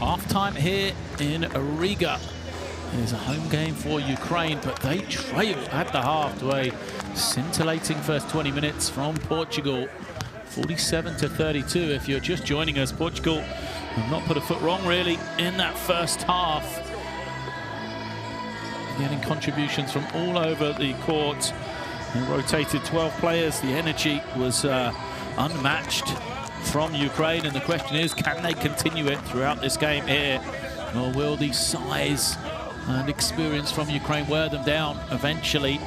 Half-time here in Riga. It is a home game for Ukraine, but they trailed at the half to a scintillating first 20 minutes from Portugal. 47-32. If you're just joining us, Portugal have not put a foot wrong really in that first half. Getting contributions from all over the court. They rotated 12 players. The energy was unmatched from Ukraine, and the question is, can they continue it throughout this game here, or will the size and experience from Ukraine wear them down eventually?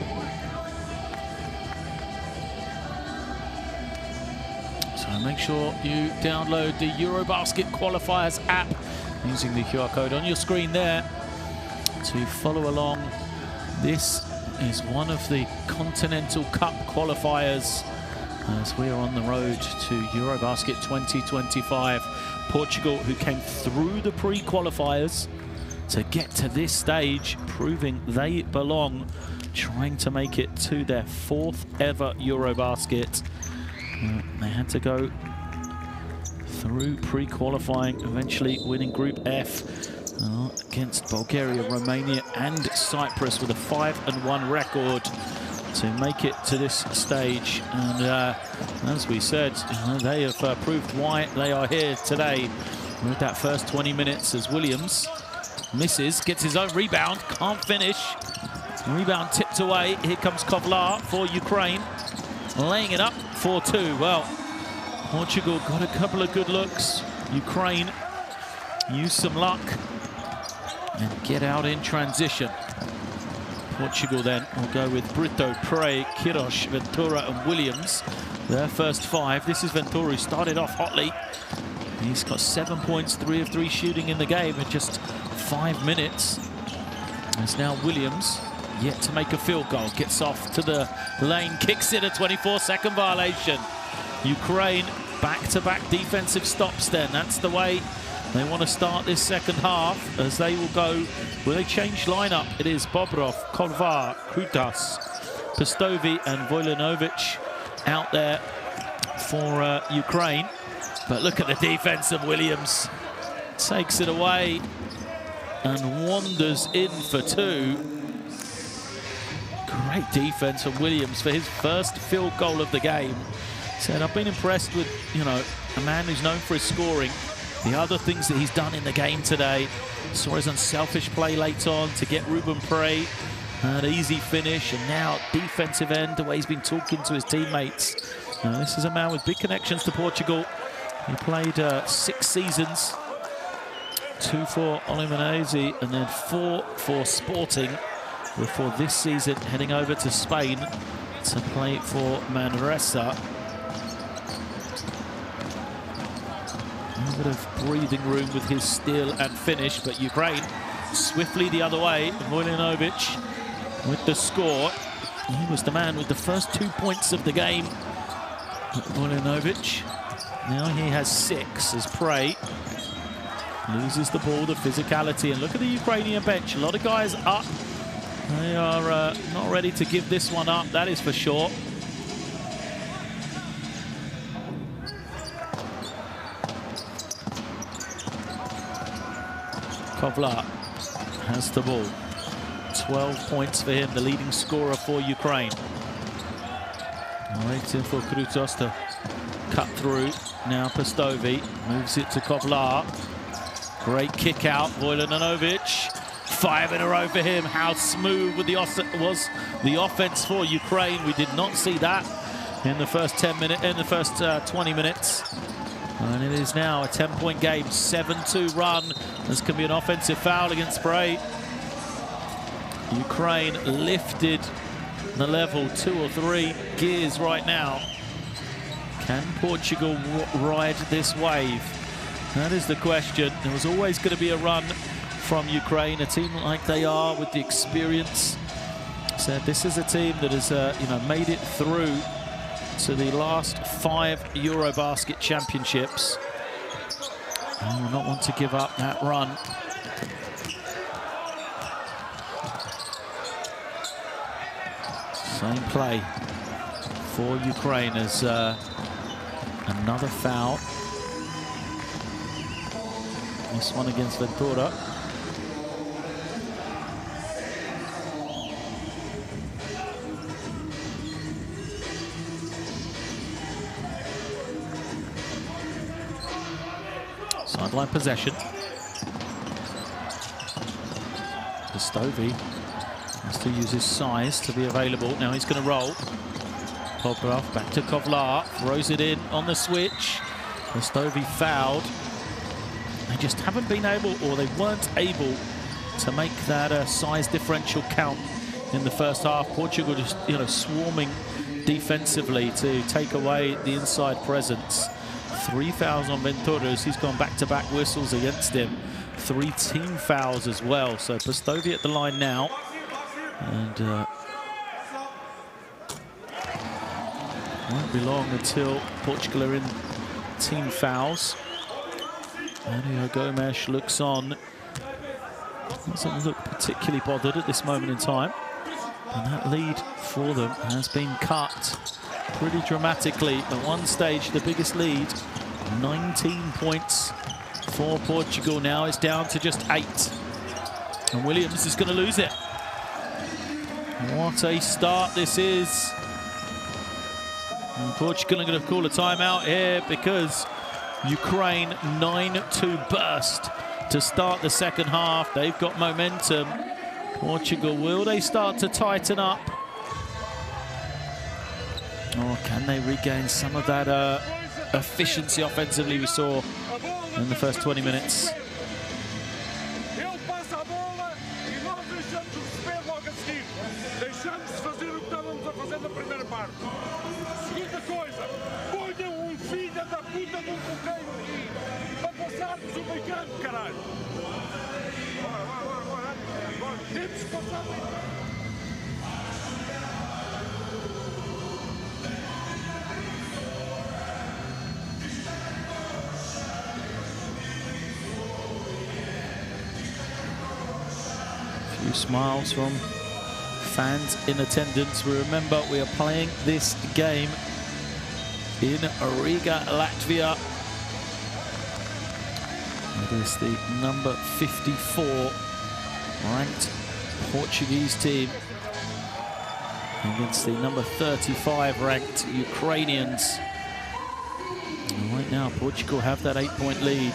So make sure you download the EuroBasket Qualifiers app using the QR code on your screen there to follow along. This is one of the Continental Cup qualifiers as we are on the road to EuroBasket 2025. Portugal, who came through the pre-qualifiers to get to this stage, proving they belong, trying to make it to their 4th ever EuroBasket. They had to go through pre-qualifying, eventually winning Group F against Bulgaria, Romania and Cyprus with a 5-1 record to make it to this stage. And as we said, they have proved why they are here today with that first 20 minutes as Williams misses, gets his own rebound, can't finish. Rebound tipped away. Here comes Kovlar for Ukraine, laying it up for 2. Well, Portugal got a couple of good looks. Ukraine used some luck and get out in transition. Portugal then will go with Brito, Prey, Kirosh, Ventura and Williams. Their first 5. This is Ventura, who started off hotly. He's got 7 points, 3 of 3 shooting in the game in just 5 minutes. It's now Williams, yet to make a field goal. Gets off to the lane, kicks in a 24-second violation. Ukraine back-to-back defensive stops then. That's the way they want to start this second half, as they will go with a changed lineup. It is Bobrov, Kolvar, Krutas, Pistovi and Vojinovic out there for Ukraine. But look at the defense of Williams. Takes it away and wanders in for 2. Great defense from Williams for his first field goal of the game. Said, I've been impressed with, a man who's known for his scoring. The other things that he's done in the game today. Saw his unselfish play late on to get Ruben Prey an easy finish, and now defensive end, the way he's been talking to his teammates. Now, this is a man with big connections to Portugal. He played 6 seasons, 2 for Olimenese and then 4 for Sporting, before this season heading over to Spain to play for Manresa. A bit of breathing room with his steal and finish, but Ukraine swiftly the other way. Vojinovic with the score. He was the man with the first 2 points of the game. Vojinovic, now he has 6 as Prey loses the ball, the physicality. And look at the Ukrainian bench, a lot of guys up. They are not ready to give this one up, that is for sure. Kovlar has the ball. 12 points for him, the leading scorer for Ukraine. Waiting for Krutos to cut through. Now Pistovi moves it to Kovlar. Great kick out, Vojinovic. 5 in a row for him. How smooth was the offense for Ukraine. We did not see that in the first 20 minutes. And it is now a 10-point game, 7-2 run. This can be an offensive foul against Prey. Ukraine lifted the level 2 or 3 gears right now. Can Portugal ride this wave? That is the question. There was always going to be a run from Ukraine, a team like they are with the experience. So this is a team that has made it through to the last 5 EuroBasket championships. I will not want to give up that run. Same play for Ukraine as another foul. This one against Ventura. Sideline possession. Pistovi has to use his size to be available. Now he's going to roll. Pograf back to Kovlar, throws it in on the switch. Pistovi fouled. They just haven't been able, or they weren't able, to make that size differential count in the first half. Portugal just, swarming defensively to take away the inside presence. 3 fouls on Venturas. He's gone back-to-back whistles against him. 3 team fouls as well. So Pistovi at the line now. And won't be long until Portugal are in team fouls. Mario Gomes looks on. Doesn't look particularly bothered at this moment in time. And that lead for them has been cut pretty dramatically. At one stage, the biggest lead, 19 points for Portugal. Now it's down to just 8. And Williams is going to lose it. What a start this is. And Portugal are going to call a timeout here because Ukraine 9-2 burst to start the second half. They've got momentum. Portugal, will they start to tighten up? Or can they regain some of that efficiency offensively we saw in the first 20 minutes? Few smiles from fans in attendance. We remember we are playing this game in Riga, Latvia. It is the number 54 ranked Portuguese team against the number 35 ranked Ukrainians. And right now Portugal have that 8-point lead.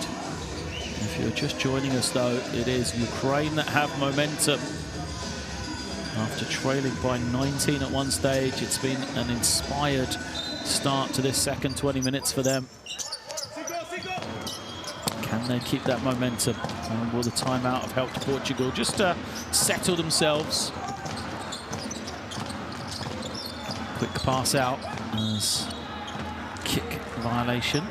If you're just joining us though, it is Ukraine that have momentum. After trailing by 19 at one stage, it's been an inspired start to this second 20 minutes for them. Can they keep that momentum? And will the timeout have helped Portugal just to settle themselves? Quick pass out as kick violation.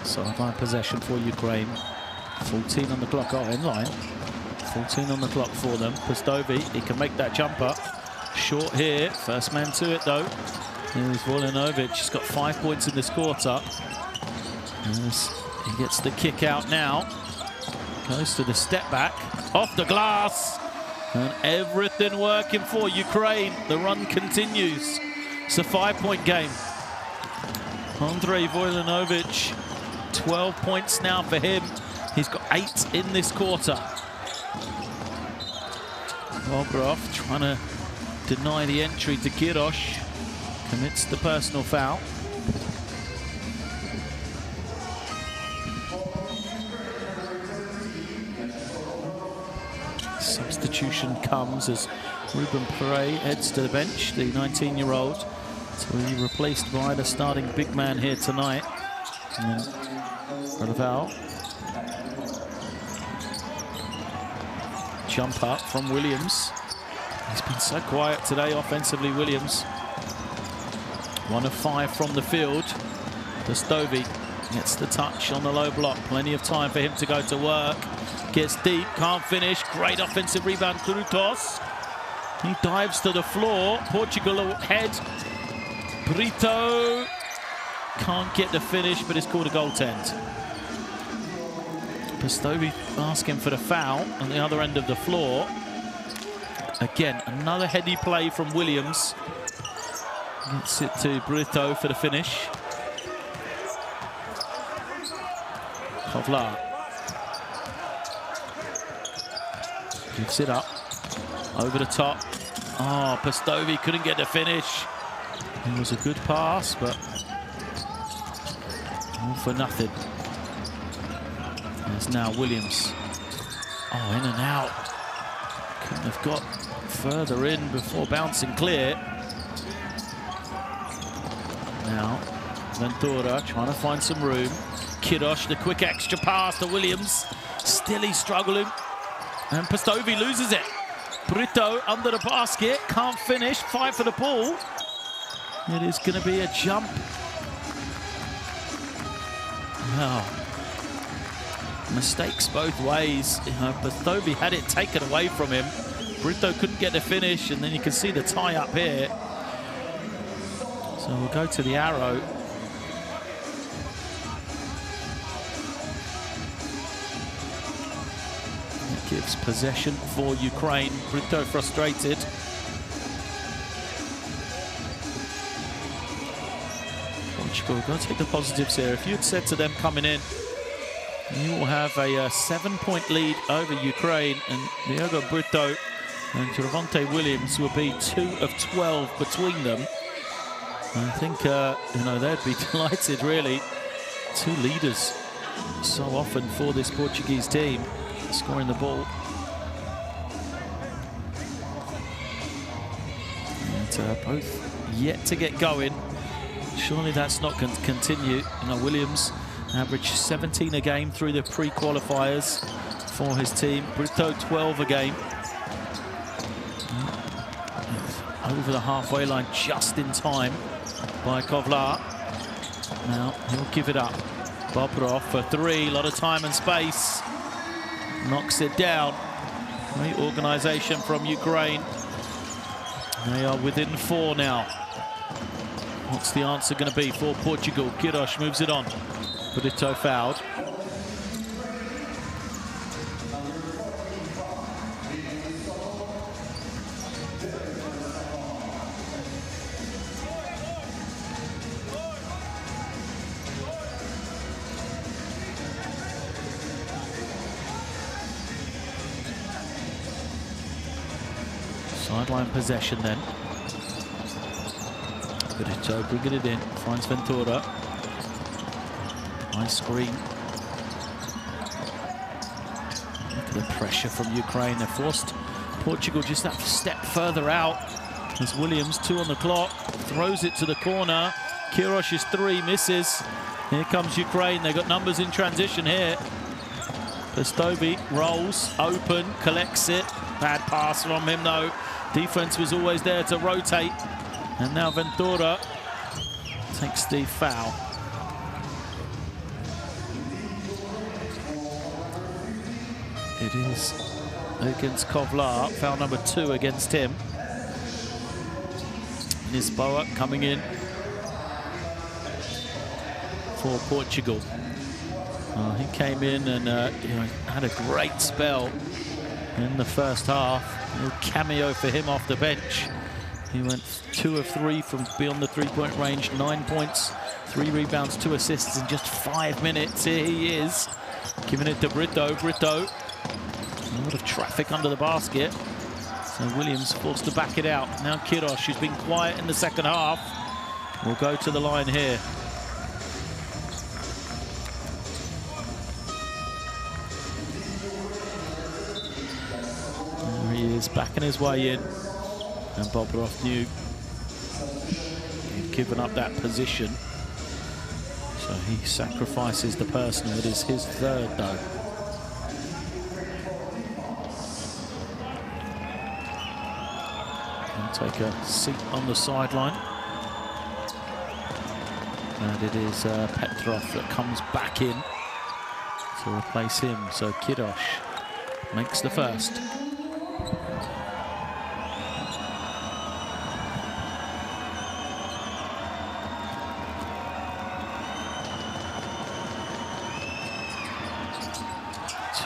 Sideline possession for Ukraine. 14 on the clock. Oh, in line. 14 on the clock for them. Pistovi, he can make that jumper. Short here. First man to it, though. Here's Volinovic. He's got 5 points in this quarter. As he gets the kick out now. Goes to the step back. Off the glass. And everything working for Ukraine. The run continues. It's a 5-point game. Andrei Volinovic. 12 points now for him. He's got 8 in this quarter. Pograf trying to deny the entry to Kirosh. Commits the personal foul. Substitution comes as Ruben Pere heads to the bench, the 19-year-old, to be replaced by the starting big man here tonight. And Raval. Jump up from Williams. He's been so quiet today offensively, Williams. 1 of 5 from the field. Pistovi gets the touch on the low block. Plenty of time for him to go to work. Gets deep, can't finish. Great offensive rebound, Krutos. He dives to the floor. Portugal ahead. Brito can't get the finish, but it's called a goaltend. Pistovi asking for the foul on the other end of the floor. Again, another heady play from Williams. Gets it to Brito for the finish. Kovlar gives it up. Over the top. Oh, Pastovi couldn't get the finish. It was a good pass, but all for nothing. There's now Williams. Oh, in and out. Couldn't have got further in before bouncing clear. Now, Ventura trying to find some room. Kirosh, the quick extra pass to Williams. Still he's struggling. And Pastovi loses it. Brito under the basket, can't finish, fight for the ball. It is going to be a jump. Wow. Mistakes both ways. Pastovi had it taken away from him. Brito couldn't get the finish, and then you can see the tie up here. So we'll go to the arrow. It gives possession for Ukraine. Brito frustrated. Portugal, got to take the positives here. If you had said to them coming in, you will have a 7-point lead over Ukraine, and Diogo Brito and Gervonta Williams will be 2 of 12 between them. I think, you know, they'd be delighted, really. 2 leaders so often for this Portuguese team, scoring the ball. And both yet to get going. Surely that's not going to continue. You know, Williams averaged 17 a game through the pre-qualifiers for his team. Brito 12 a game. Over the halfway line just in time by Kovlar. Now he'll give it up. Bobrov for 3, a lot of time and space. Knocks it down. Great organisation from Ukraine. They are within 4 now. What's the answer going to be for Portugal? Kirosh moves it on. Brito fouled. Sideline possession then. Brito bringing it in, finds Ventura. Nice screen. Look at the pressure from Ukraine. They're forced Portugal just that step further out. As Williams, 2 on the clock, throws it to the corner. Kirosh's 3 misses. Here comes Ukraine. They've got numbers in transition here. Pastovi rolls, open, collects it. Bad pass from him though. Defense was always there to rotate. And now Ventura takes the foul. It is against Kovlar, foul number 2 against him. Lisboa coming in for Portugal. He came in and you know, had a great spell in the first half. A little cameo for him off the bench. He went 2 of 3 from beyond the 3-point range, 9 points, 3 rebounds, 2 assists in just 5 minutes. Here he is, giving it to Brito. Brito, a lot of traffic under the basket. So Williams forced to back it out. Now Kirosh, who's been quiet in the second half, will go to the line here. There he is, backing his way in. And Bobrov knew he'd given up that position. So he sacrifices the personal. It is his 3rd though. He'll take a seat on the sideline. And it is Petrov that comes back in to replace him. So Kirosh makes the first.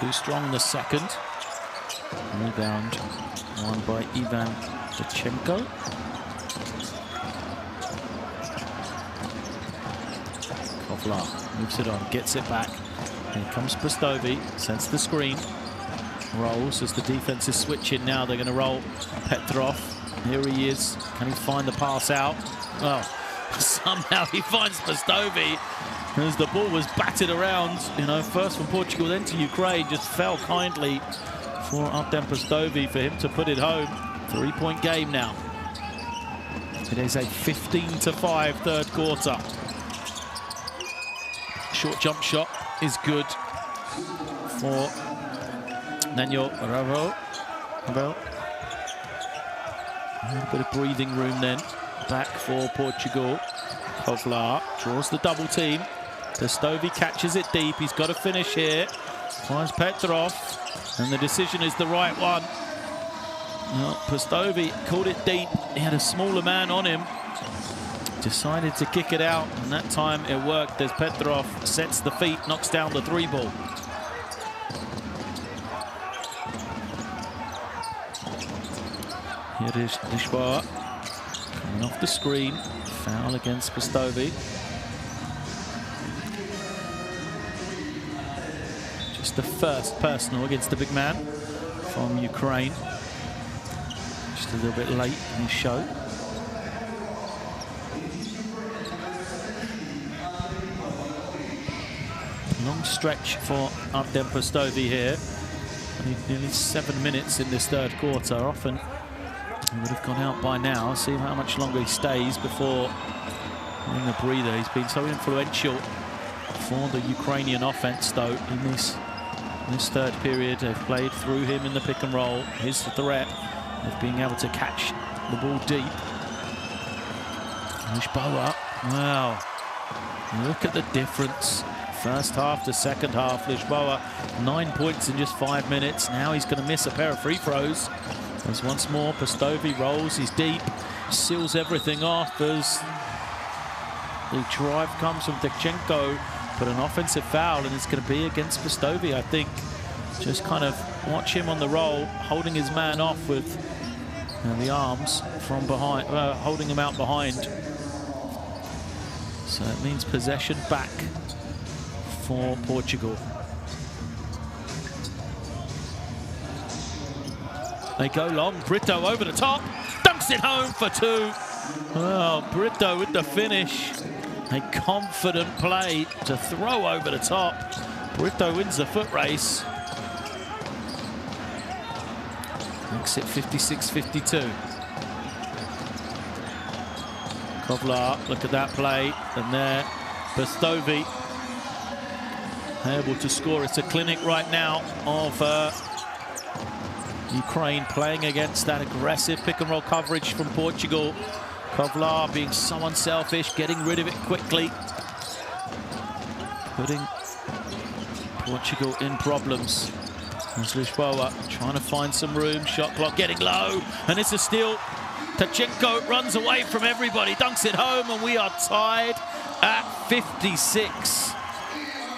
Too strong the second. Rebound won by Ivan Tachenko. Kovlar moves it on, gets it back. Here comes Prestovi, sends the screen. Rolls as the defense is switching now. They're going to roll Petrov. Here he is. Can he find the pass out? Well, somehow he finds Prestovi as the ball was batted around. You know, first from Portugal, then to Ukraine. Just fell kindly for Artem Prestovi for him to put it home. 3-point game now. It is a 15-5 third quarter. Short jump shot is good for Daniel Ravo. A little bit of breathing room then. Back for Portugal. Kovlar draws the double team. Prestovi catches it deep. He's got to finish here. Finds Petrov. And the decision is the right one. Well, Prestovi called it deep. He had a smaller man on him. Decided to kick it out. And that time it worked as Petrov sets the feet, knocks down the 3-ball. Here is Lisboa coming off the screen. Foul against Prestovi. Just the first personal against the big man from Ukraine. Just a little bit late in his show. Long stretch for Artem Prestovi here. Nearly 7 minutes in this third quarter. Often he would have gone out by now. See how much longer he stays before having a breather. He's been so influential for the Ukrainian offense, though, in this third period. They've played through him in the pick and roll. His threat of being able to catch the ball deep. Lisboa, wow. Look at the difference. First half to second half. Lisboa, 9 points in just 5 minutes. Now he's going to miss a pair of free throws. As once more, Prestovi rolls, he's deep, seals everything off as the drive comes from Tachenko, but an offensive foul, and it's going to be against Prestovi, I think. Just kind of watch him on the roll, holding his man off with the arms from behind, holding him out behind. So it means possession back for Portugal. They go long. Brito over the top. Dunks it home for 2. Well, Brito with the finish. A confident play to throw over the top. Brito wins the foot race. Makes it 56-52. Kovlar, look at that play. And there, Prestovi able to score. It's a clinic right now of Ukraine playing against that aggressive pick-and-roll coverage from Portugal. Kovlar being so unselfish, getting rid of it quickly. Putting Portugal in problems. There's Lisboa trying to find some room. Shot clock getting low, and it's a steal. Tachenko runs away from everybody, dunks it home, and we are tied at 56.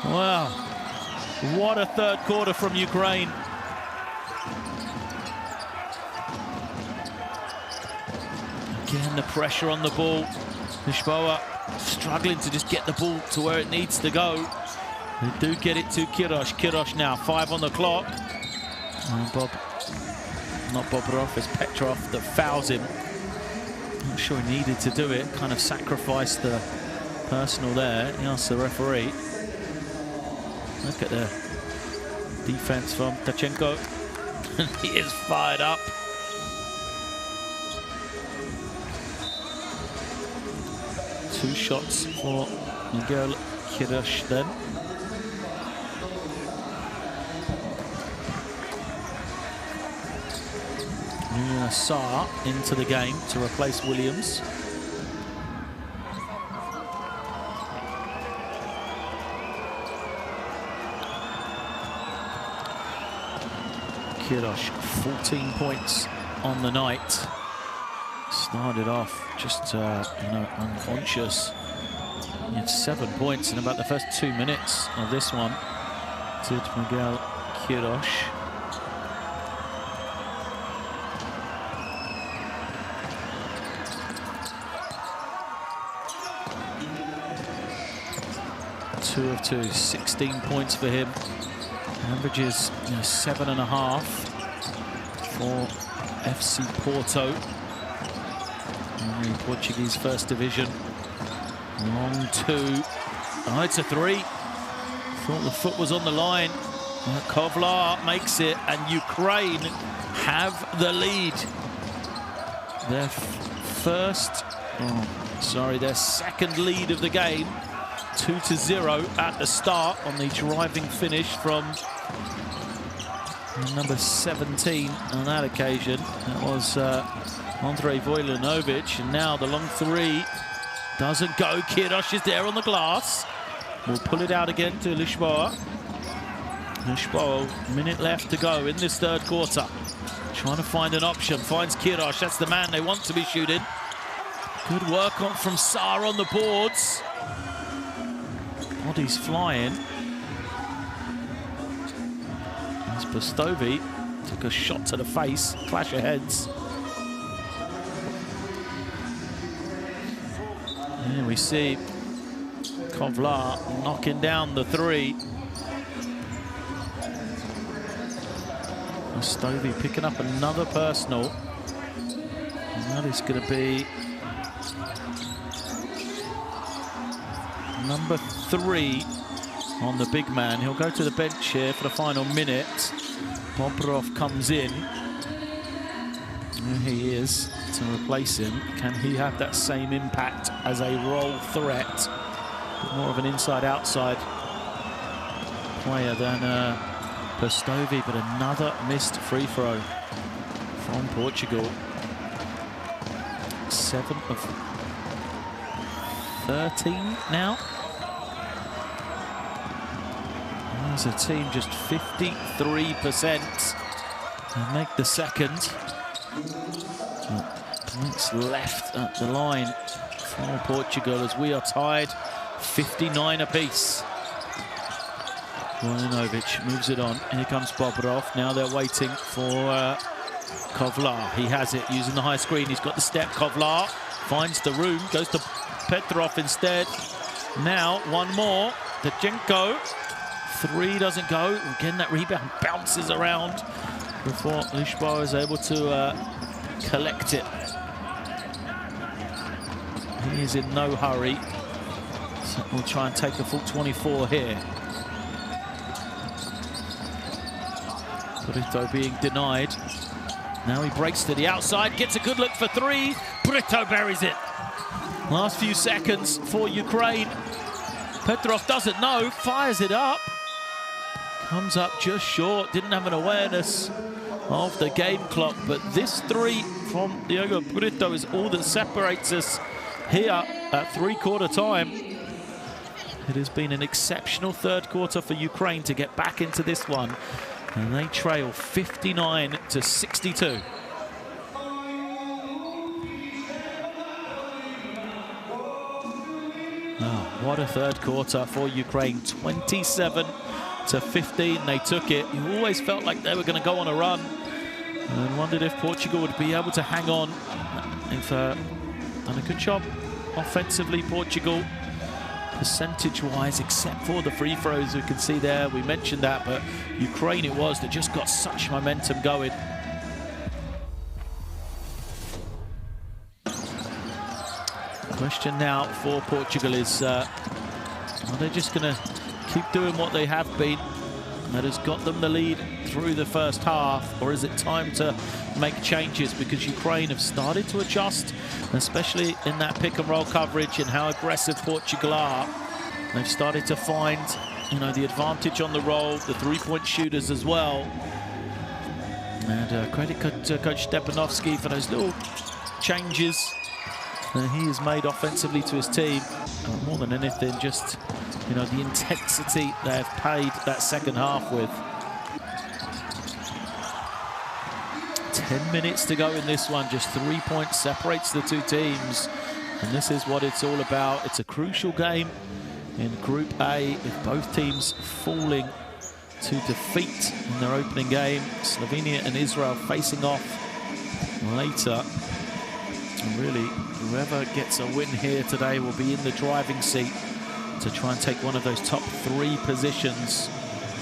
Wow. What a third quarter from Ukraine. Again, the pressure on the ball. Lisboa struggling to just get the ball to where it needs to go. They do get it to Kirosh. Kirosh now, 5 on the clock. Not Bobrov, it's Petrov that fouls him. Not sure he needed to do it. Kind of sacrificed the personal there. He asked the referee. Look at the defense from Tachenko. He is fired up. Two shots for Miguel Kirosh then. Saar into the game to replace Williams. Kirosh, 14 points on the night. Started off just, unconscious. He had 7 points in about the first 2 minutes of this one. Did Miguel Kirosh. 2 of 2, 16 points for him. Averages 7.5 for FC Porto in the Portuguese First Division. Long 2. Oh, it's a 3. Thought the foot was on the line. Kovlar makes it, and Ukraine have the lead. Their their second lead of the game. 2-0 at the start on the driving finish from number 17 on that occasion. That was Andrei Vojlinovic, and now the long 3 doesn't go. Kirosh is there on the glass. We'll pull it out again to Lisboa. Lisboa, minute left to go in this third quarter. Trying to find an option, finds Kirosh. That's the man they want to be shooting. Good work from Saar on the boards. Bodies flying. As Bastovi took a shot to the face, clash of heads. Here we see Kovlar knocking down the 3. Bastovi picking up another personal. And that is going to be number 3 on the big man. He'll go to the bench here for the final minute. Bobrov comes in. There he is to replace him. Can he have that same impact as a roll threat? More of an inside-outside player than Bastovi, but another missed free throw from Portugal. 7 of 13 now. As a team, just 53%. And make the second. Points left at the line for Portugal as we are tied 59 apiece. Vojlinovic moves it on. Here comes Bobrov. Now they're waiting for Kovlar. He has it using the high screen. He's got the step. Kovlar finds the room, goes to Petrov instead. Now one more. Dachenko. 3 doesn't go. Again, that rebound bounces around before Lisboa is able to collect it. He is in no hurry. So we'll try and take a full 24 here. Brito being denied. Now he breaks to the outside, gets a good look for 3. Brito buries it. Last few seconds for Ukraine. Petrov doesn't know, fires it up. Comes up just short, didn't have an awareness of the game clock, but this 3 from Diogo Brito is all that separates us here at three-quarter time. It has been an exceptional third quarter for Ukraine to get back into this one, and they trail 59-62. Oh, what a third quarter for Ukraine. 27-15, they took it. You always felt like they were going to go on a run and wondered if Portugal would be able to hang on. They've done a good job offensively, Portugal, percentage-wise, except for the free throws we can see there. We mentioned that, but Ukraine it was that just got such momentum going. Question now for Portugal is, are they just going to keep doing what they have been that has got them the lead through the first half, or is it time to make changes? Because Ukraine have started to adjust, especially in that pick and roll coverage and how aggressive Portugal are. They've started to find, you know, the advantage on the roll, the three-point shooters as well. And credit to Coach Stepanovski for those little changes that he has made offensively to his team. More than anything, just, you know, the intensity they have paid that second half with. 10 minutes to go in this one, just 3 points separates the two teams. And this is what it's all about. It's a crucial game in Group A, with both teams falling to defeat in their opening game. Slovenia and Israel facing off later. And really, whoever gets a win here today will be in the driving seat to try and take one of those top 3 positions,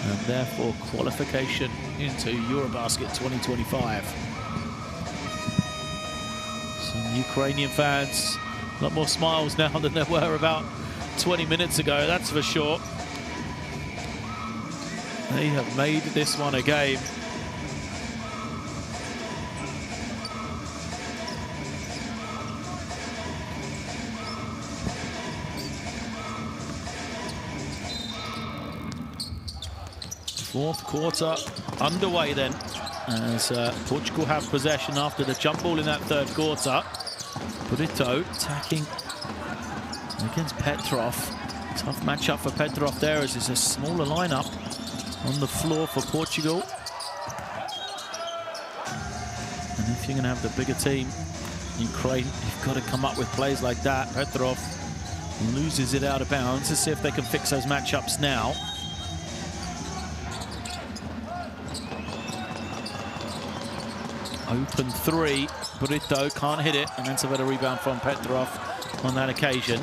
and therefore qualification into EuroBasket 2025. Some Ukrainian fans, a lot more smiles now than there were about 20 minutes ago, that's for sure. They have made this one a game. Fourth quarter underway then, as Portugal have possession after the jump ball in that third quarter. Brito attacking against Petrov. Tough matchup for Petrov there, as it's a smaller lineup on the floor for Portugal. And if you're going to have the bigger team, Ukraine, you've got to come up with plays like that. Petrov loses it out of bounds. Let's see if they can fix those matchups now. Open 3, Brito can't hit it, and that's a better rebound from Petrov on that occasion.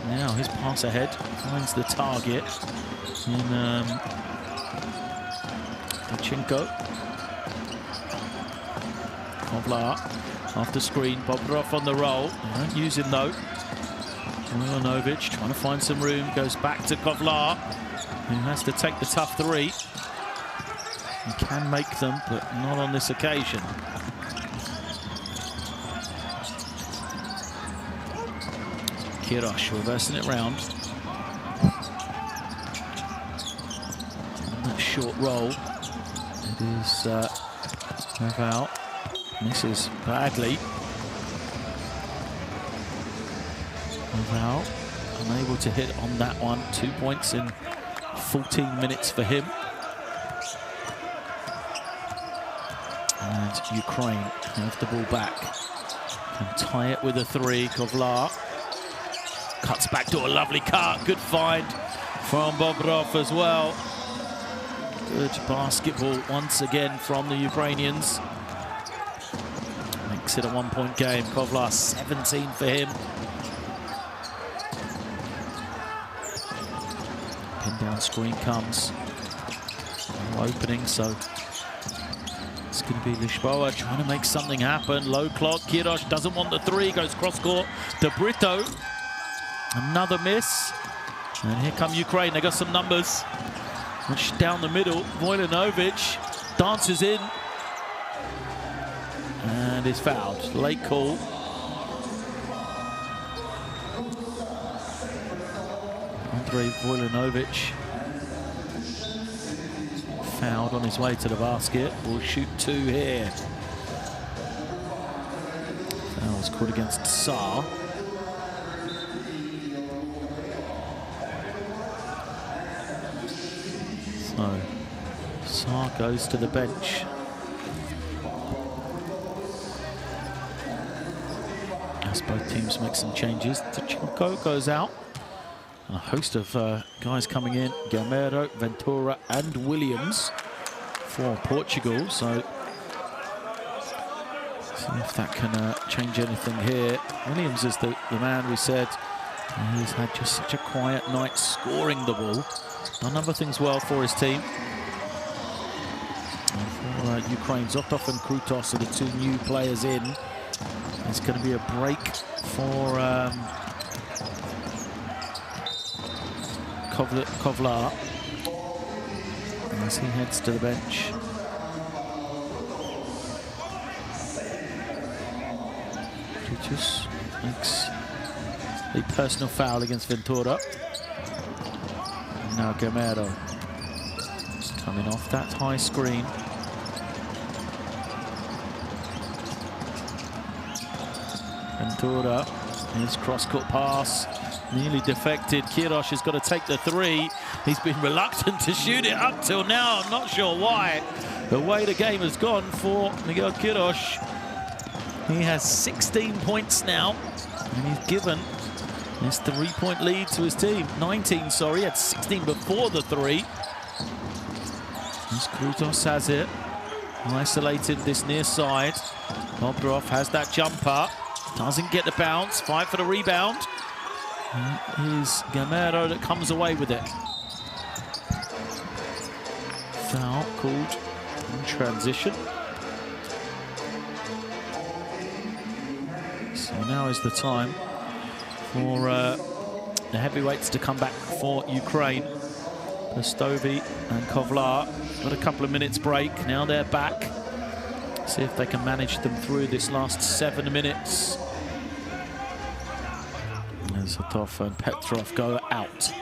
Now his pass ahead finds the target in Dachenko. Kovlar after screen, Bobrovov on the roll. They don't use him though. Milanovic trying to find some room, goes back to Kovlar, who has to take the tough 3. He can make them, but not on this occasion. Kirosh reversing it round. That short roll. It is Raval. Misses badly. Raval unable to hit on that one. 2 points in 14 minutes for him. And Ukraine have the ball back. Can tie it with a 3. Kovlar cuts back to a lovely cut. Good find from Bobrov as well. Good basketball once again from the Ukrainians. Makes it a 1-point game. Kovlar 17 for him. Pin down screen comes. No opening, so it's going to be Lisboa trying to make something happen. Low clock. Kirosh doesn't want the 3. Goes cross court to Brito. Another miss. And here come Ukraine. They got some numbers. Much down the middle. Milanovic dances in. And is fouled. Late call. Andrei Milanovic fouled on his way to the basket. Will shoot 2 here. Foul's called against Saar. So Saar goes to the bench. As both teams make some changes, Dachenko goes out. And a host of guys coming in, Gamero, Ventura and Williams for Portugal. So see if that can change anything here. Williams is the man we said. He's had just such a quiet night scoring the ball. Done other things well for his team. And for Ukraine, Zotov and Krutos are the 2 new players in. It's going to be a break for Kovlar as he heads to the bench. Titus makes a personal foul against Ventura. And now Gamero coming off that high screen. Ventura, his cross-court pass, nearly defected. Kirosh has got to take the 3. He's been reluctant to shoot it up till now. I'm not sure why. The way the game has gone for Miguel Kirosh. He has 16 points now, and he's given his 3-point lead to his team. 19, sorry, he had 16 before the 3. As Krutos has it, isolated this near side. Bobrov has that jumper. Doesn't get the bounce. Fight for the rebound. It is Gamero that comes away with it. Foul called in transition. So now is the time for the heavyweights to come back for Ukraine. Pastovi and Kovlar got a couple of minutes break. Now they're back. See if they can manage them through this last 7 minutes. As Satov and Petrov go out.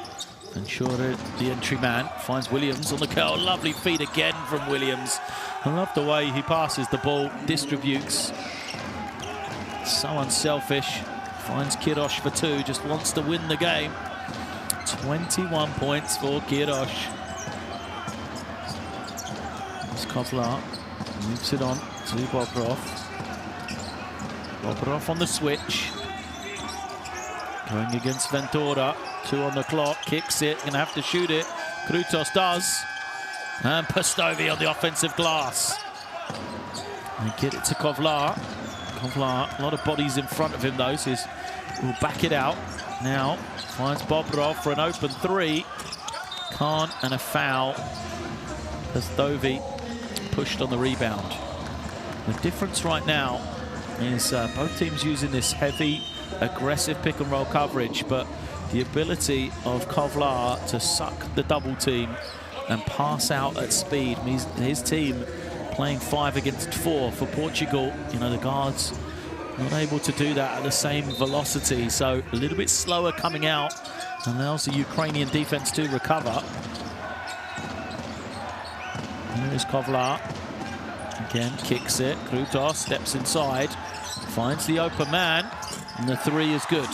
And Shore, the entry man, finds Williams on the curl. Lovely feed again from Williams. I love the way he passes the ball, distributes. So unselfish. Finds Kirosh for 2, just wants to win the game. 21 points for Kirosh. As Kovlar moves it on to Bobrov. Bobrov on the switch. Going against Ventura. 2 on the clock, kicks it, gonna have to shoot it. Krutos does. And Pastovi on the offensive glass. They get it to Kovlar. Kovlar, a lot of bodies in front of him though, so he'll back it out. Now, finds Bobrov for an open 3. Can't, and a foul. Pastovi pushed on the rebound. The difference right now is both teams using this heavy, aggressive pick and roll coverage, but the ability of Kovlar to suck the double team and pass out at speed means his team playing 5 against 4 for Portugal. You know, the guards not able to do that at the same velocity, so a little bit slower coming out, allows the Ukrainian defense to recover. Here's Kovlar. Again, kicks it. Krutos steps inside, finds the open man, and the 3 is good.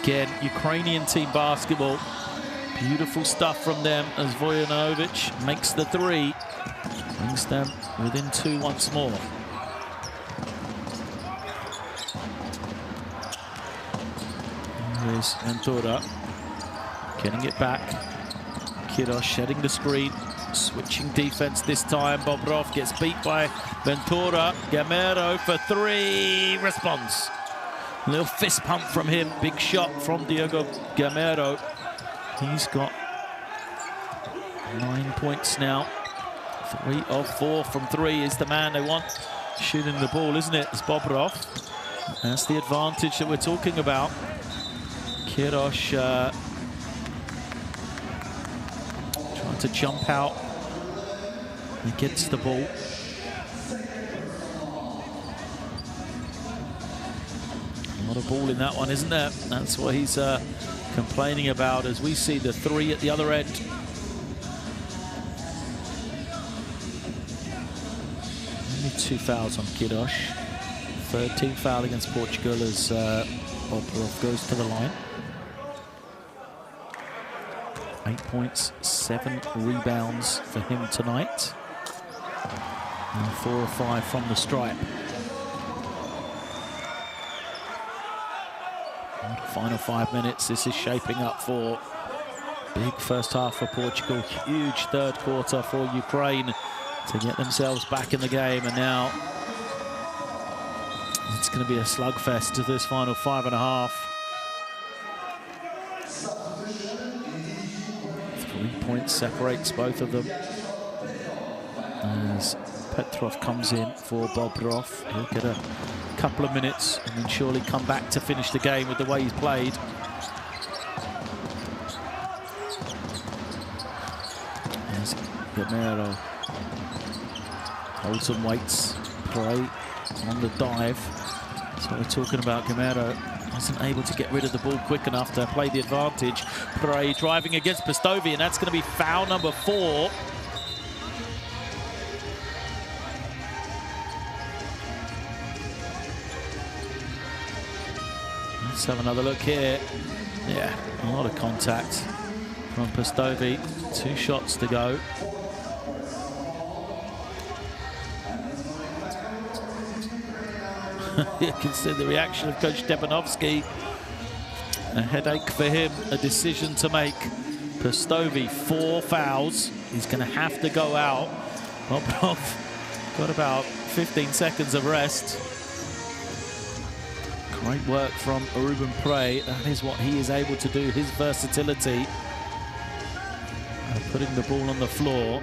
Again, Ukrainian team basketball. Beautiful stuff from them as Vojanovic makes the 3. Brings them within 2 once more. Here's Ventura. Getting it back. Kirosh shedding the screen. Switching defense this time. Bobrov gets beat by Ventura. Gamero for 3. Responds. A little fist pump from him. Big shot from Diego Gamero. He's got 9 points now. 3 of 4 from 3 is the man they want shooting the ball, isn't it? It's Bobrov. That's the advantage that we're talking about. Kirosh trying to jump out. He gets the ball. A lot of ball in that one, isn't there? That's what he's complaining about as we see the 3 at the other end. Only 2 fouls on Kirosh. 3rd team foul against Portugal as Bobrov goes to the line. 8 points, 7 rebounds for him tonight. And 4 or 5 from the stripe. Final 5 minutes, this is shaping up for big first half for Portugal. Huge 3rd quarter for Ukraine to get themselves back in the game. And now it's going to be a slugfest to this final 5.5. 3 points separates both of them. As Petrov comes in for Bobrov, he'll get a couple of minutes and then surely come back to finish the game with the way he's played. There's Gamero. Holds and waits. Prey on the dive. That's what we're talking about. Gamero wasn't able to get rid of the ball quick enough to play the advantage. Prey driving against Pastovi, and that's going to be foul number 4. Let's have another look here. Yeah, a lot of contact from Pastovi. 2 shots to go. You can see the reaction of Coach Stepanovsky. A headache for him, a decision to make. Pastovi, 4 fouls. He's going to have to go out. Bobrov got about 15 seconds of rest. Great work from Ruben Prey. That is what he is able to do, his versatility. Putting the ball on the floor.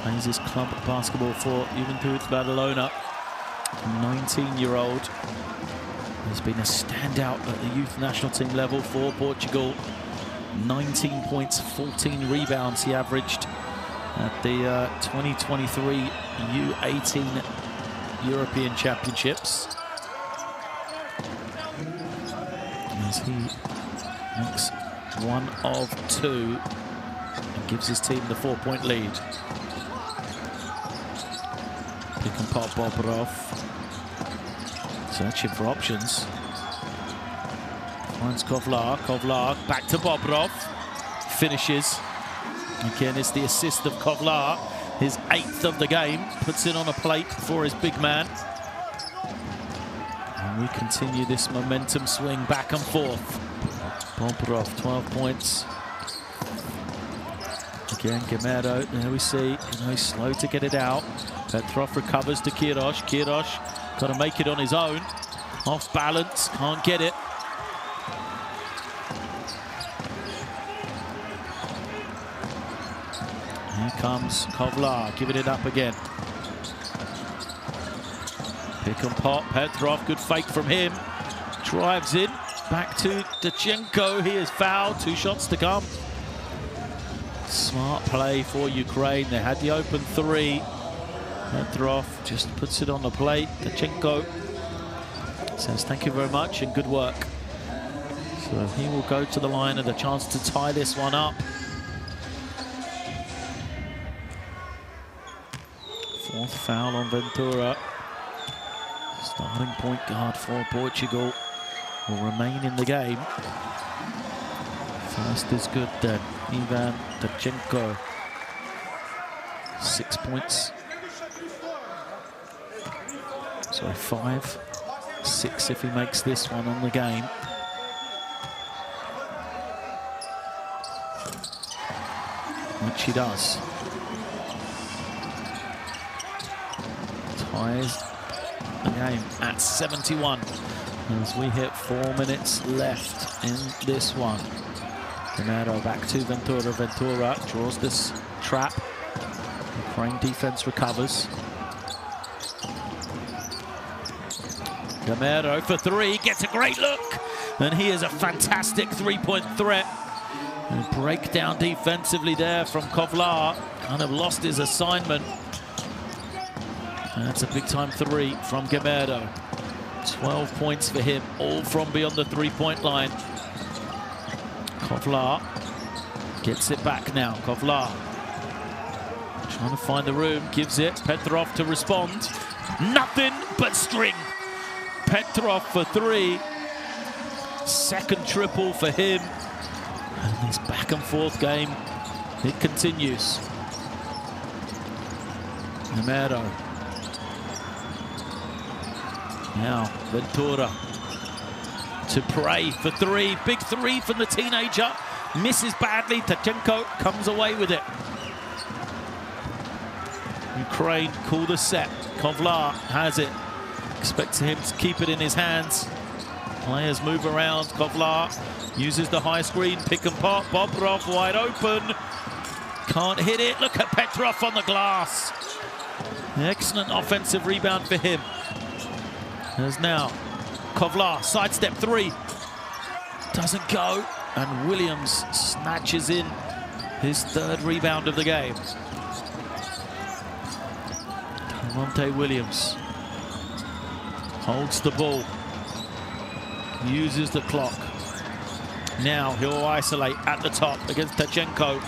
Plays his club basketball for Juventud Badalona. 19-year-old. He's been a standout at the youth national team level for Portugal. 19 points, 14 rebounds he averaged at the 2023 U18 European Championships. As he makes one of two and gives his team the 4-point lead. Pick and pop Bobrov. Searching for options. Finds Kovlar. Kovlar back to Bobrov. Finishes. Again, it's the assist of Kovlar. His 8th of the game. Puts it on a plate for his big man. And we continue this momentum swing back and forth. Bobrov, 12 points. Again, Gamero, there we see, he's slow to get it out. Petrov recovers to Kirosh. Kirosh got to make it on his own. Off balance, can't get it. Here comes Kovlar, giving it up again. Pick and pop, Petrov, good fake from him. Drives in, back to Dachenko, he is fouled, 2 shots to come. Smart play for Ukraine, they had the open 3. Petrov just puts it on the plate. Dachenko says thank you very much and good work. So he will go to the line and a chance to tie this one up. 4th foul on Ventura. Starting point guard for Portugal will remain in the game. First is good then. Ivan Dachenko. 6 points. So 5, 6 if he makes this one on the game. Which he does. Ties the game at 71 as we hit 4 minutes left in this one. Gamero back to Ventura. Ventura draws this trap. Ukraine defense recovers. Gamero for 3, gets a great look, and he is a fantastic 3-point threat. And breakdown defensively there from Kovlar, kind of lost his assignment. And that's a big-time 3 from Gamero. 12 points for him, all from beyond the 3-point line. Kovlar gets it back now. Kovlar trying to find the room, gives it. Petrov to respond. Nothing but string. Petrov for 3. 2nd triple for him. And this back and forth game, it continues. Gamero. Now Ventura to Prey for 3. Big 3 from the teenager. Misses badly. Dachenko comes away with it. Ukraine call the set. Kovlar has it. Expects him to keep it in his hands. Players move around. Kovlar uses the high screen. Pick and pop. Bobrov wide open. Can't hit it. Look at Petrov on the glass. Excellent offensive rebound for him. There's now Kovlar, sidestep 3. Doesn't go. And Williams snatches in his 3rd rebound of the game. Monte Williams holds the ball. Uses the clock. Now he'll isolate at the top against Dachenko.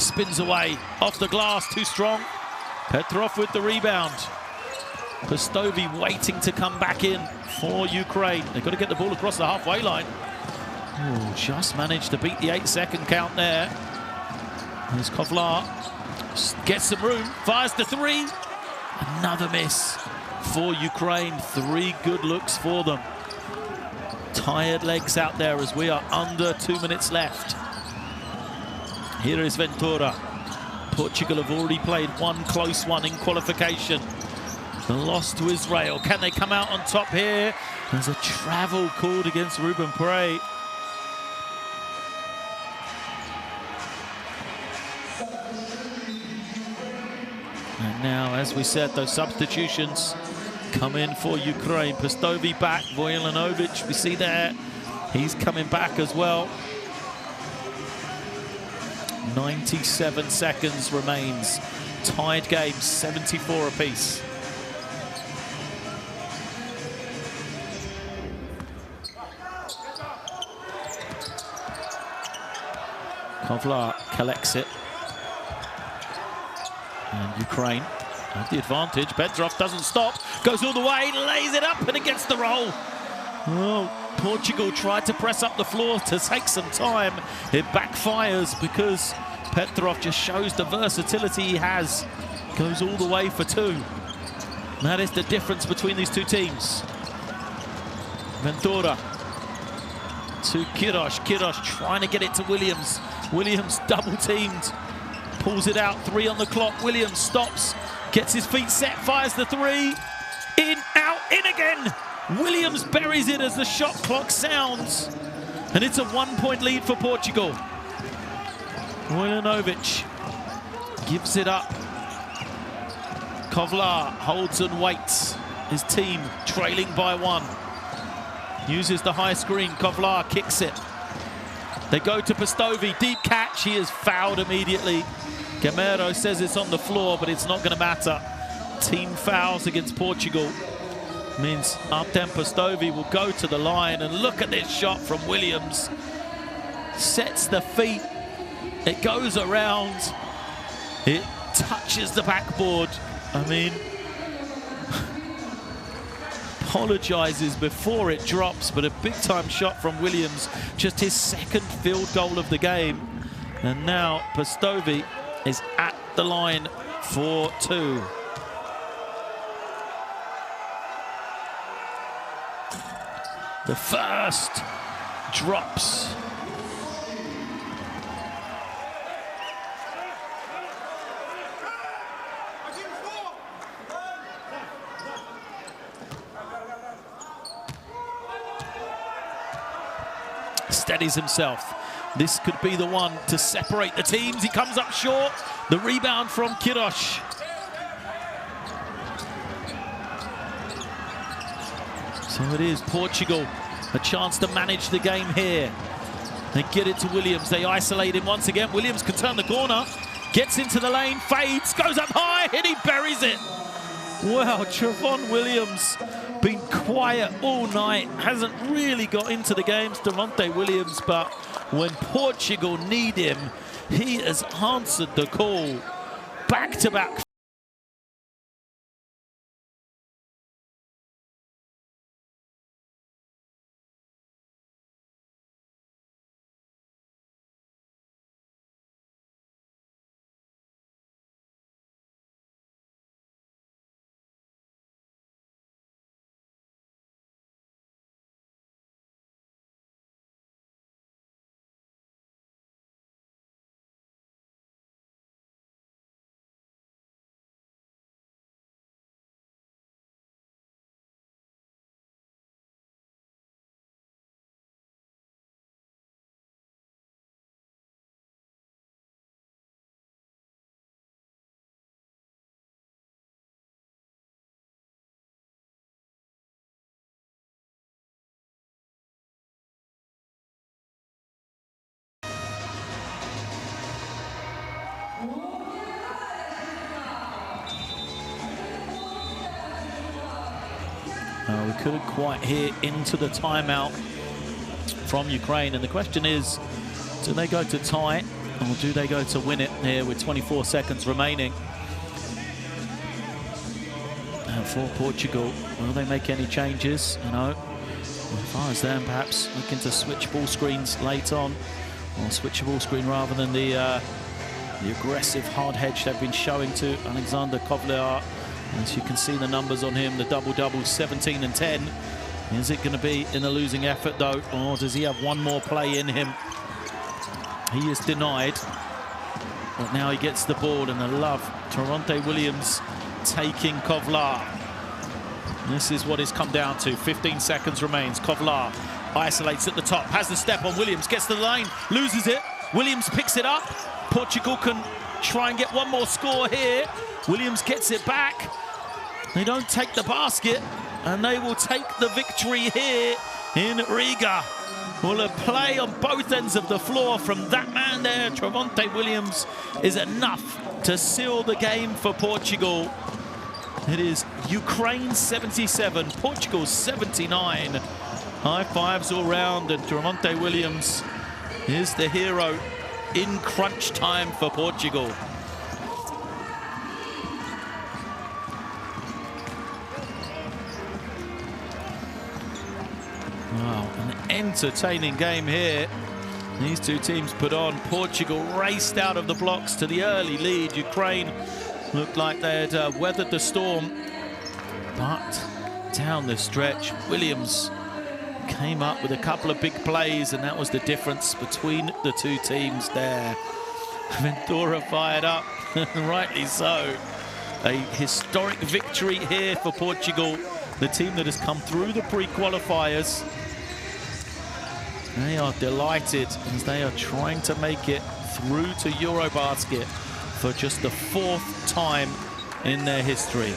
Spins away off the glass, too strong. Petrov with the rebound. Postovi waiting to come back in for Ukraine. They've got to get the ball across the halfway line. Ooh, just managed to beat the 8-second count there. There's Kovlar. Gets some room, fires the 3. Another miss for Ukraine. 3 good looks for them. Tired legs out there as we are under 2 minutes left. Here is Ventura. Portugal have already played one close one in qualification. The loss to Israel. Can they come out on top here? There's a travel called against Ruben Prey. And now, as we said, those substitutions come in for Ukraine. Pastovi back, Vojlanovic, we see there. He's coming back as well. 97 seconds remains. Tied games, 74 apiece. Kovlar collects it. And Ukraine have the advantage. Bedrov doesn't stop, goes all the way, lays it up and against the roll. Oh, Portugal tried to press up the floor to take some time. It backfires because Petrov just shows the versatility he has. Goes all the way for two. That is the difference between these two teams. Ventura to Kirosh. Kirosh trying to get it to Williams. Williams double teamed. Pulls it out, 3 on the clock. Williams stops, gets his feet set, fires the 3. In, out, in again. Williams buries it as the shot clock sounds. And it's a 1-point lead for Portugal. Vojlanovic gives it up. Kovlar holds and waits. His team trailing by 1. Uses the high screen. Kovlar kicks it. They go to Pastovi. Deep catch. He is fouled immediately. Gamero says it's on the floor, but it's not going to matter. Team fouls against Portugal. Means Artem Pastovi will go to the line, and look at this shot from Williams. Sets the feet. It goes around. It touches the backboard. I mean, apologizes before it drops, but a big-time shot from Williams. Just his second field goal of the game. And now Pastovi is at the line for 2. The first drops. Steadies himself. This could be the one to separate the teams. He comes up short. The rebound from Kirosh. So it is Portugal, a chance to manage the game here. They get it to Williams. They isolate him once again. Williams can turn the corner. Gets into the lane, fades, goes up high, and he buries it. Wow, Trevon Williams been quiet all night. Hasn't really got into the game, Stravonte Williams, but when Portugal need him, he has answered the call. Back-to-back. We couldn't quite hear into the timeout from Ukraine, and the question is, do they go to tie it or do they go to win it here with 24 seconds remaining? And for Portugal, will they make any changes? You know, as far as them, perhaps looking to switch ball screens late on, or switch a ball screen rather than the aggressive hard hedge they've been showing to Alexander Kovlar. As you can see the numbers on him, the double-double, 17 and 10. Is it going to be in a losing effort though, or does he have one more play in him? He is denied, but now he gets the ball, and I love Trevonte Williams taking Kovlar. This is what it's come down to. 15 seconds remains. Kovlar isolates at the top, has the step on Williams, gets to the lane, loses it. Williams picks it up. Portugal can try and get one more score here. Williams gets it back. They don't take the basket, and they will take the victory here in Riga. Well, a play on both ends of the floor from that man there, Trevonte Williams, is enough to seal the game for Portugal. It is Ukraine 77, Portugal 79. High fives all round, and Trevonte Williams is the hero in crunch time for Portugal. Wow, an entertaining game here. These two teams put on. Portugal raced out of the blocks to the early lead. Ukraine looked like they had weathered the storm. But down the stretch, Williams came up with a couple of big plays, and that was the difference between the two teams there. Ventura fired up, rightly so. A historic victory here for Portugal, the team that has come through the pre-qualifiers. They are delighted as they are trying to make it through to EuroBasket for just the 4th time in their history.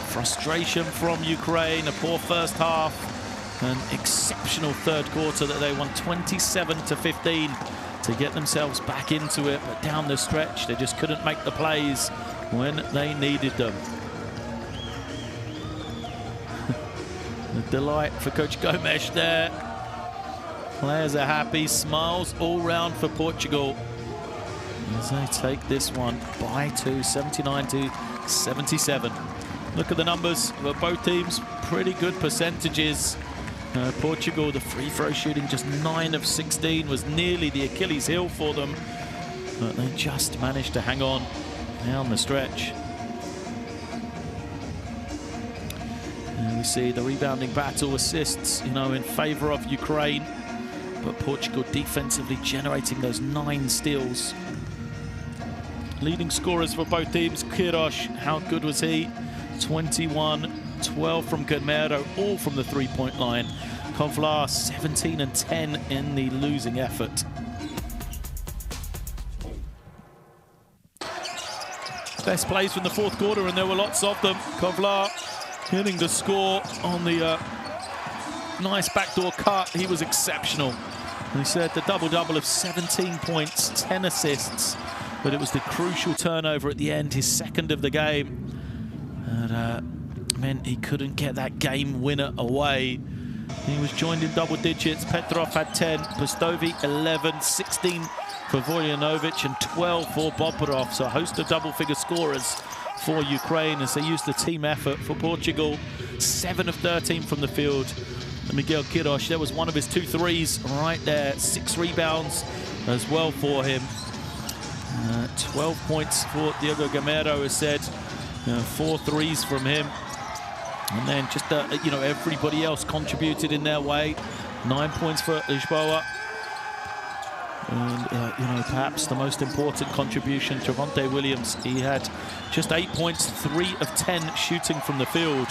Frustration from Ukraine, a poor first half, an exceptional third quarter that they won 27-15 to get themselves back into it, but down the stretch they just couldn't make the plays when they needed them. The delight for Coach Gomes there. Players are happy, smiles all round for Portugal as they take this one by 2, 79-77. Look at the numbers for both teams, pretty good percentages. Portugal, the free throw shooting just 9 of 16 was nearly the Achilles heel for them, but they just managed to hang on down the stretch. And we see the rebounding battle, assists, in favor of Ukraine, but Portugal defensively generating those 9 steals. Leading scorers for both teams, Queiroz, how good was he? 21, 12 from Gameiro, all from the three-point line. Kovlar 17 and 10 in the losing effort. Best plays from the 4th quarter, and there were lots of them. Kovlar hitting the score on the nice backdoor cut. He was exceptional. He said the double-double of 17 points, 10 assists, but it was the crucial turnover at the end, his 2nd of the game, that meant he couldn't get that game winner away. He was joined in double digits. Petrov had 10, Postovi 11, 16 for Vojanovic and 12 for Bobrov. So a host of double-figure scorers for Ukraine as they used the team effort for Portugal. 7 of 13 from the field. And Miguel Queiroz, there was one of his 2 threes right there. 6 rebounds as well for him. 12 points for Diego Gameiro, as said. 4 threes from him. And then just, everybody else contributed in their way. 9 points for Lisboa. And, perhaps the most important contribution, Trevonte Williams. He had just 8 points, 3 of 10 shooting from the field.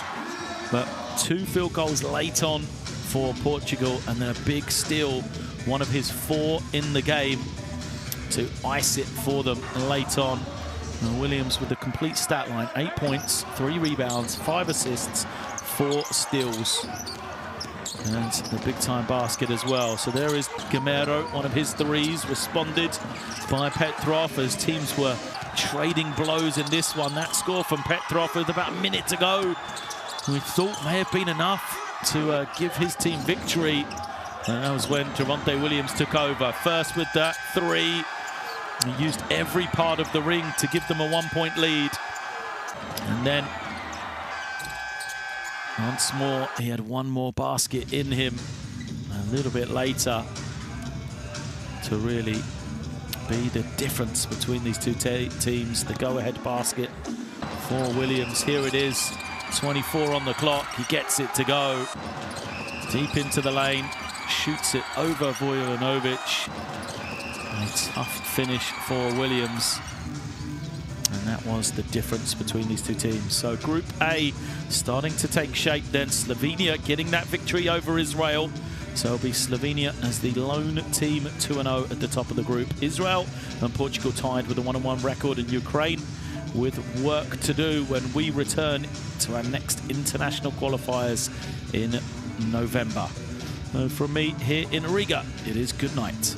But 2 field goals late on for Portugal, and then a big steal, one of his 4 in the game, to ice it for them late on. And Williams with the complete stat line, 8 points, 3 rebounds, 5 assists, 4 steals. And the big-time basket as well. So there is Gameiro, one of his threes, responded by Petrov as teams were trading blows in this one. That score from Petrov with about a minute to go, we thought may have been enough to give his team victory. And that was when Trevonte Williams took over. First with that 3. He used every part of the ring to give them a 1-point lead. And then once more, he had one more basket in him a little bit later to really be the difference between these two teams. The go-ahead basket for Williams. Here it is, 24 on the clock. He gets it to go deep into the lane, shoots it over Vojanovic. A tough finish for Williams. And that was the difference between these two teams. So Group A starting to take shape then. Slovenia getting that victory over Israel. So it'll be Slovenia as the lone team 2-0 at the top of the group. Israel and Portugal tied with a 1-1 record, and Ukraine with work to do when we return to our next international qualifiers in November. From me here in Riga, it is good night.